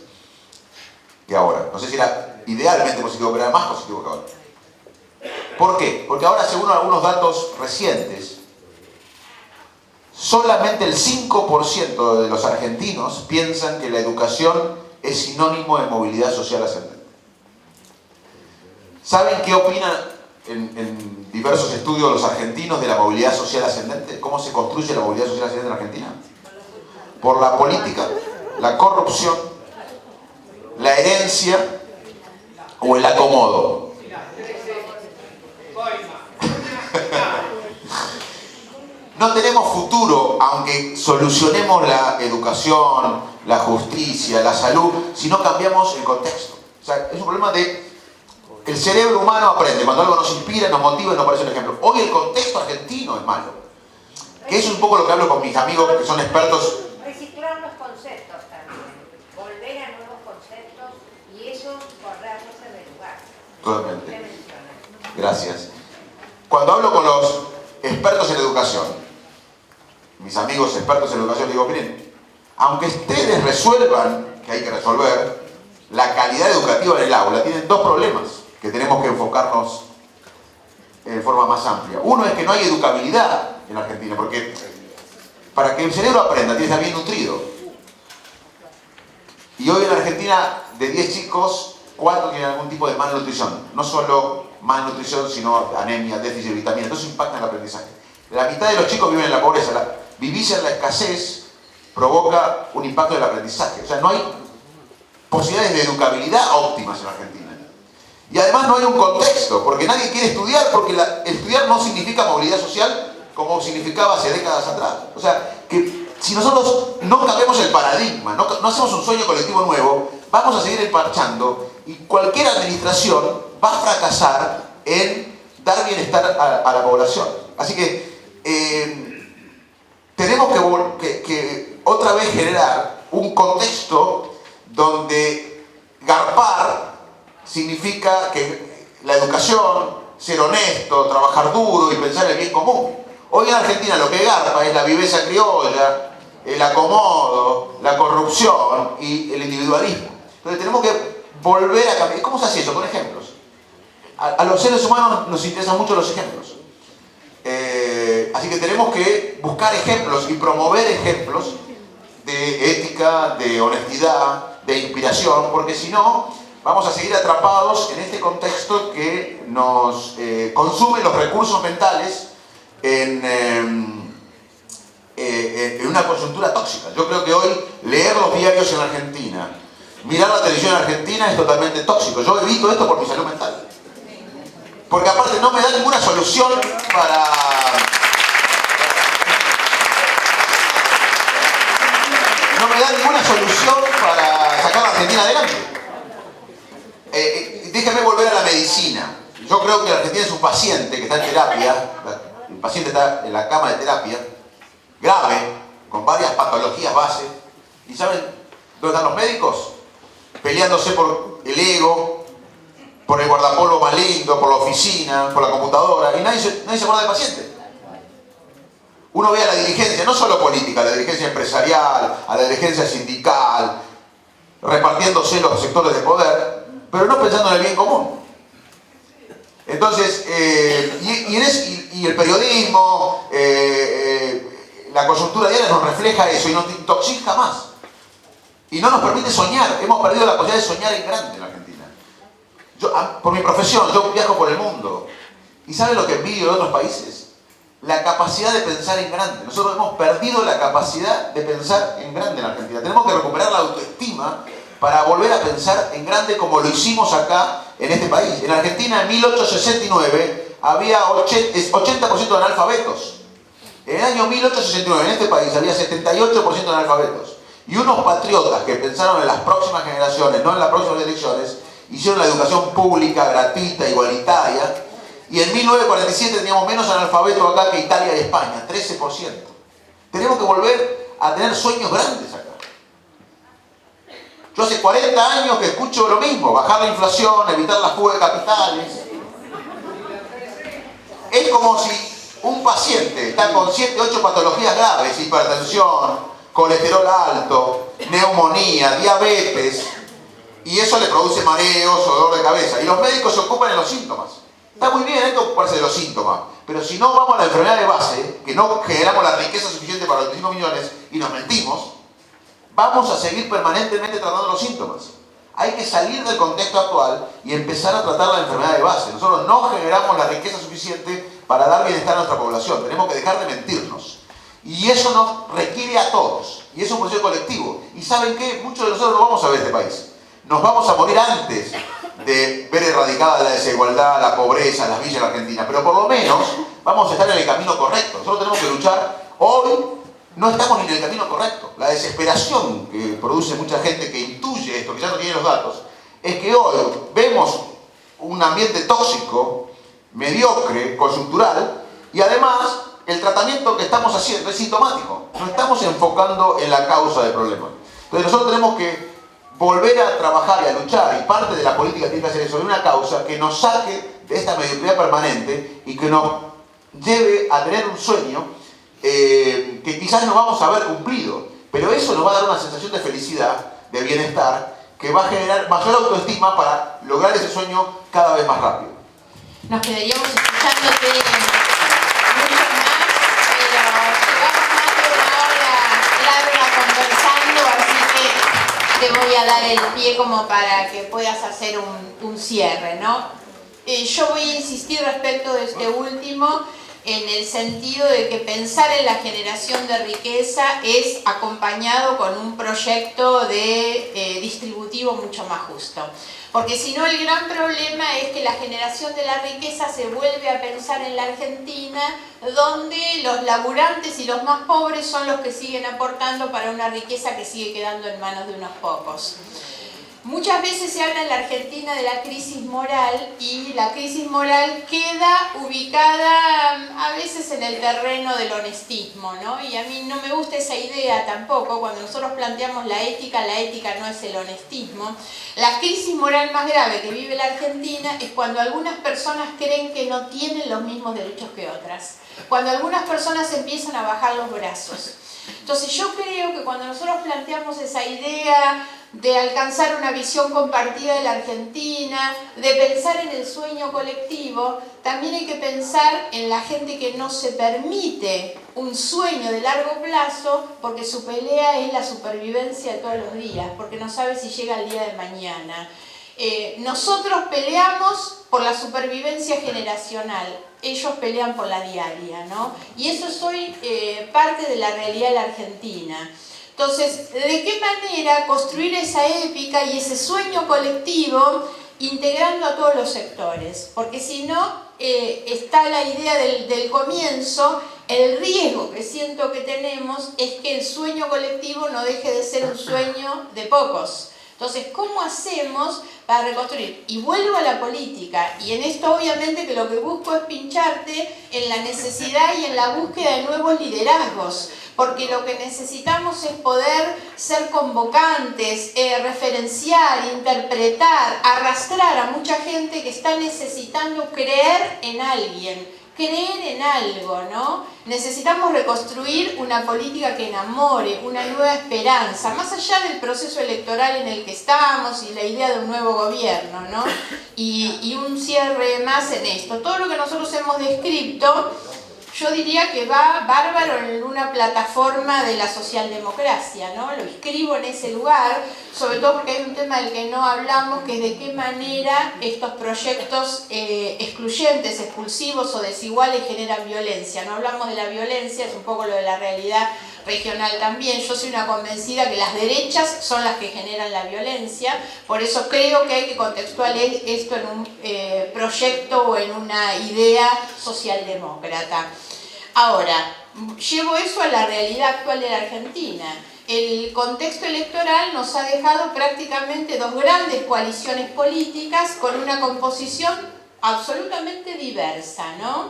S3: que ahora. No sé si era idealmente positivo, pero era más positivo que ahora. ¿Por qué? Porque ahora, según algunos datos recientes, solamente el 5% de los argentinos piensan que la educación es sinónimo de movilidad social ascendente. ¿Saben qué opinan en diversos estudios los argentinos de la movilidad social ascendente? ¿Cómo se construye la movilidad social ascendente en Argentina? Por la política, la corrupción, la herencia o el acomodo. No tenemos futuro, aunque solucionemos la educación, la justicia, la salud, si no cambiamos el contexto. O sea, es un problema de... El cerebro humano aprende, cuando algo nos inspira, nos motiva y nos parece un ejemplo. Hoy el contexto argentino es malo. Que es un poco lo que hablo con mis amigos que son expertos.
S4: Reciclar los conceptos también, volver a nuevos conceptos y eso borrarlos del lugar.
S3: Totalmente. Gracias. Cuando hablo con los expertos en educación, mis amigos expertos en educación, digo, miren, aunque ustedes resuelvan, que hay que resolver, la calidad educativa en el aula, tienen dos problemas que tenemos que enfocarnos en forma más amplia. Uno es que no hay educabilidad en Argentina, porque para que el cerebro aprenda tiene que estar bien nutrido. Y hoy en Argentina, de 10 chicos, 4 tienen algún tipo de malnutrición. No solo malnutrición, sino anemia, déficit de vitamina. Entonces impacta en el aprendizaje. La mitad de los chicos viven en la pobreza. Vivir en la escasez provoca un impacto en el aprendizaje. O sea, no hay posibilidades de educabilidad óptimas en Argentina. Y además no hay un contexto, porque nadie quiere estudiar, porque estudiar no significa movilidad social como significaba hace décadas atrás. O sea, que si nosotros no cambiamos el paradigma, no hacemos un sueño colectivo nuevo, vamos a seguir emparchando y cualquier administración va a fracasar en dar bienestar a la población. Así que tenemos que otra vez generar un contexto donde garpar significa que la educación, ser honesto, trabajar duro y pensar en el bien común. Hoy en Argentina lo que garpa es la viveza criolla, el acomodo, la corrupción y el individualismo. Entonces tenemos que volver a cambiar. ¿Cómo se hace eso? Con ejemplos. A los seres humanos nos interesan mucho los ejemplos. Así que tenemos que buscar ejemplos y promover ejemplos de ética, de honestidad, de inspiración, porque si no, vamos a seguir atrapados en este contexto que nos consume los recursos mentales en una coyuntura tóxica. Yo creo que hoy leer los diarios en Argentina, mirar la televisión en Argentina es totalmente tóxico. Yo evito esto por mi salud mental. Porque aparte no me da ninguna solución para... No me da ninguna solución para sacar a la Argentina adelante. Déjame volver a la medicina. Yo creo que la Argentina es un paciente que está en terapia, el paciente está en la cama de terapia, grave, con varias patologías base. ¿Y saben dónde están los médicos? Peleándose por el ego, por el guardapolvo más lindo, por la oficina, por la computadora, y nadie se acuerda del paciente. Uno ve a la dirigencia, no solo política, a la dirigencia empresarial, a la dirigencia sindical, repartiéndose los sectores de poder, pero no pensando en el bien común. Entonces, y el periodismo, la coyuntura diaria nos refleja eso y nos intoxica más. Y no nos permite soñar. Hemos perdido la posibilidad de soñar en grande en la Argentina. Yo, por mi profesión, yo viajo por el mundo. ¿Y saben lo que envidio de otros países? La capacidad de pensar en grande. Nosotros hemos perdido la capacidad de pensar en grande en la Argentina. Tenemos que recuperar la autoestima para volver a pensar en grande como lo hicimos acá en este país. En Argentina, en 1869, había 80% de analfabetos. En el año 1869, en este país, había 78% de analfabetos. Y unos patriotas que pensaron en las próximas generaciones, no en las próximas elecciones, hicieron la educación pública, gratuita, igualitaria. Y en 1947 teníamos menos analfabetos acá que Italia y España, 13%. Tenemos que volver a tener sueños grandes acá. Yo hace 40 años que escucho lo mismo, bajar la inflación, evitar la fuga de capitales. Es como si un paciente está con 7, 8 patologías graves, hipertensión, colesterol alto, neumonía, diabetes, y eso le produce mareos o dolor de cabeza. Y los médicos se ocupan de los síntomas. Está muy bien esto ocuparse de los síntomas, pero si no vamos a la enfermedad de base, que no generamos la riqueza suficiente para los 25 millones y nos mentimos, vamos a seguir permanentemente tratando los síntomas. Hay que salir del contexto actual y empezar a tratar la enfermedad de base. Nosotros no generamos la riqueza suficiente para dar bienestar a nuestra población. Tenemos que dejar de mentirnos. Y eso nos requiere a todos. Y es un proceso colectivo. Y ¿saben qué? Muchos de nosotros no vamos a ver este país. Nos vamos a morir antes de ver erradicada la desigualdad, la pobreza, las villas de la Argentina. Pero por lo menos vamos a estar en el camino correcto. Nosotros tenemos que luchar. Hoy no estamos ni en el camino correcto. La desesperación que produce mucha gente que intuye esto, que ya no tiene los datos, es que hoy vemos un ambiente tóxico, mediocre, coyuntural, y además el tratamiento que estamos haciendo es sintomático. No estamos enfocando en la causa del problema. Entonces nosotros tenemos que volver a trabajar y a luchar, y parte de la política tiene que hacer eso, en una causa que nos saque de esta mediocridad permanente y que nos lleve a tener un sueño que quizás no vamos a ver cumplido, pero eso nos va a dar una sensación de felicidad, de bienestar, que va a generar mayor autoestima para lograr ese sueño cada vez más rápido.
S2: Nos quedaríamos escuchándote mucho más, pero llevamos más de una hora larga conversando, así que te voy a dar el pie como para que puedas hacer un cierre, ¿no? Yo voy a insistir respecto de este último, en el sentido de que pensar en la generación de riqueza es acompañado con un proyecto de distributivo mucho más justo. Porque si no, el gran problema es que la generación de la riqueza se vuelve a pensar en la Argentina, donde los laburantes y los más pobres son los que siguen aportando para una riqueza que sigue quedando en manos de unos pocos. Muchas veces se habla en la Argentina de la crisis moral, y la crisis moral queda ubicada a veces en el terreno del honestismo, ¿no? Y a mí no me gusta esa idea tampoco. Cuando nosotros planteamos la ética no es el honestismo. La crisis moral más grave que vive la Argentina es cuando algunas personas creen que no tienen los mismos derechos que otras. Cuando algunas personas empiezan a bajar los brazos. Entonces yo creo que cuando nosotros planteamos esa idea de alcanzar una visión compartida de la Argentina, de pensar en el sueño colectivo, también hay que pensar en la gente que no se permite un sueño de largo plazo porque su pelea es la supervivencia de todos los días, porque no sabe si llega el día de mañana. Nosotros peleamos por la supervivencia generacional, ellos pelean por la diaria, ¿no? Y eso es hoy parte de la realidad de la Argentina. Entonces, ¿de qué manera construir esa épica y ese sueño colectivo integrando a todos los sectores? Porque si no, está la idea del comienzo, el riesgo que siento que tenemos es que el sueño colectivo no deje de ser un sueño de pocos. Entonces, ¿cómo hacemos para reconstruir? Y vuelvo a la política, y en esto obviamente que lo que busco es pincharte en la necesidad y en la búsqueda de nuevos liderazgos, porque lo que necesitamos es poder ser convocantes, referenciar, interpretar, arrastrar a mucha gente que está necesitando creer en alguien, creer en algo, ¿no? Necesitamos reconstruir una política que enamore, una nueva esperanza, más allá del proceso electoral en el que estamos y la idea de un nuevo gobierno, ¿no? Y un cierre más en esto. Todo lo que nosotros hemos descrito, yo diría que va bárbaro en una plataforma de la socialdemocracia, ¿no? Lo escribo en ese lugar, sobre todo porque hay un tema del que no hablamos, que es de qué manera estos proyectos excluyentes, expulsivos o desiguales generan violencia. No hablamos de la violencia, es un poco lo de la realidad regional también. Yo soy una convencida que las derechas son las que generan la violencia, por eso creo que hay que contextualizar esto en un proyecto o en una idea socialdemócrata. Ahora, llevo eso a la realidad actual de la Argentina. El contexto electoral nos ha dejado prácticamente dos grandes coaliciones políticas con una composición absolutamente diversa, ¿no?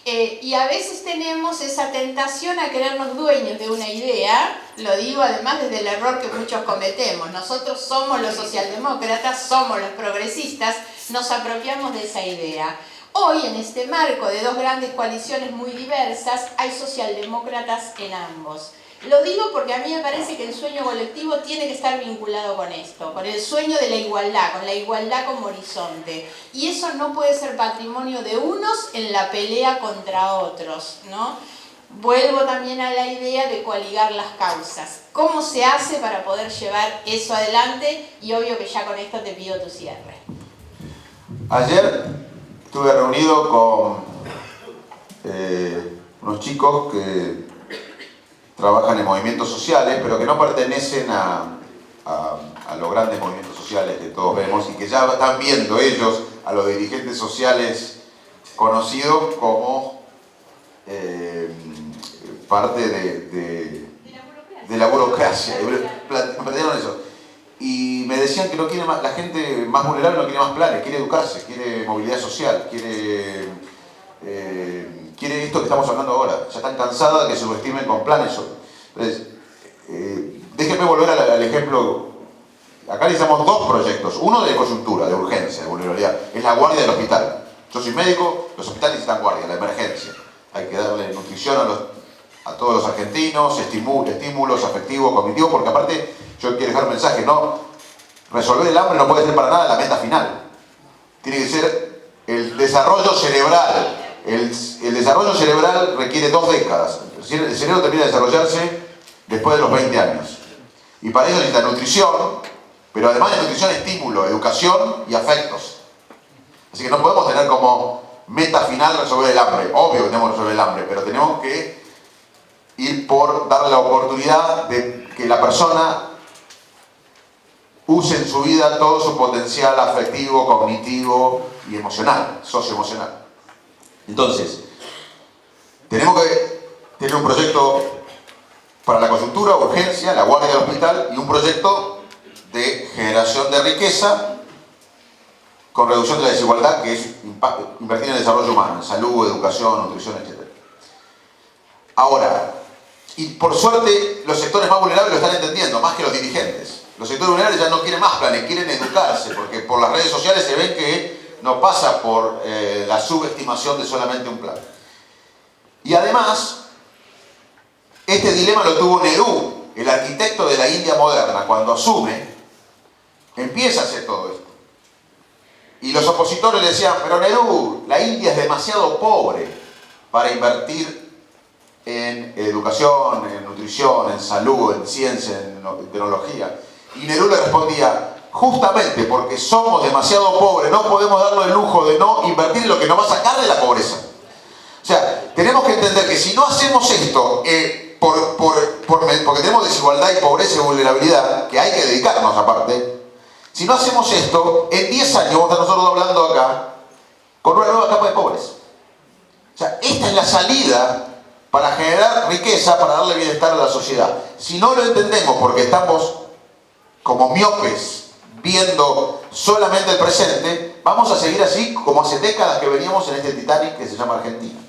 S2: Y a veces tenemos esa tentación a creernos dueños de una idea, lo digo además desde el error que muchos cometemos. Nosotros somos los socialdemócratas, somos los progresistas, nos apropiamos de esa idea. Hoy, en este marco de dos grandes coaliciones muy diversas, hay socialdemócratas en ambos. Lo digo porque a mí me parece que el sueño colectivo tiene que estar vinculado con esto, con el sueño de la igualdad, con la igualdad como horizonte. Y eso no puede ser patrimonio de unos en la pelea contra otros, ¿no? Vuelvo también a la idea de coaligar las causas. ¿Cómo se hace para poder llevar eso adelante? Y obvio que ya con esto te pido tu cierre.
S3: Ayer estuve reunido con unos chicos que trabajan en movimientos sociales, pero que no pertenecen a los grandes movimientos sociales que todos vemos y que ya están viendo ellos a los dirigentes sociales conocidos como parte de la burocracia. Plantearon eso. Y me decían que no quiere más, la gente más vulnerable no quiere más planes, quiere educarse, quiere movilidad social, quiere esto que estamos hablando ahora. Ya están cansadas de que se subestimen con planes. Entonces, déjenme volver al ejemplo. Acá necesitamos dos proyectos. Uno de coyuntura, de urgencia, de vulnerabilidad. Es la guardia del hospital. Yo soy médico, los hospitales necesitan guardia, la emergencia. Hay que darle nutrición a todos los argentinos, estímulos afectivos, cognitivos, porque aparte, yo quiero dejar un mensaje, no, resolver el hambre no puede ser para nada la meta final. Tiene que ser el desarrollo cerebral. El desarrollo cerebral requiere 2 décadas. El cerebro termina de desarrollarse después de los 20 años. Y para eso necesita nutrición, pero además de nutrición, estímulo, educación y afectos. Así que no podemos tener como meta final resolver el hambre. Obvio que tenemos que resolver el hambre, pero tenemos que ir por darle la oportunidad de que la persona use en su vida todo su potencial afectivo, cognitivo y emocional, socioemocional. Entonces, tenemos que tener un proyecto para la coyuntura, urgencia, la guardia del hospital, y un proyecto de generación de riqueza con reducción de la desigualdad, que es invertir en el desarrollo humano, en salud, educación, nutrición, etc. Ahora, y por suerte los sectores más vulnerables lo están entendiendo, más que los dirigentes. Los sectores vulnerables ya no quieren más planes, quieren educarse, porque por las redes sociales se ven que no pasa por la subestimación de solamente un plan. Y además, este dilema lo tuvo Nehru, el arquitecto de la India moderna. Cuando asume, empieza a hacer todo esto. Y los opositores le decían, pero Nehru, la India es demasiado pobre para invertir en educación, en nutrición, en salud, en ciencia, en tecnología. Y Nehru le respondía, justamente porque somos demasiado pobres, no podemos darnos el lujo de no invertir en lo que nos va a sacar de la pobreza. O sea, tenemos que entender que si no hacemos esto, porque tenemos desigualdad y pobreza y vulnerabilidad, que hay que dedicarnos aparte, si no hacemos esto, en 10 años vamos a estar nosotros hablando acá con una nueva capa de pobres. O sea, esta es la salida para generar riqueza, para darle bienestar a la sociedad. Si no lo entendemos porque estamos como miopes viendo solamente el presente, vamos a seguir así como hace décadas que veníamos en este Titanic que se llama Argentina.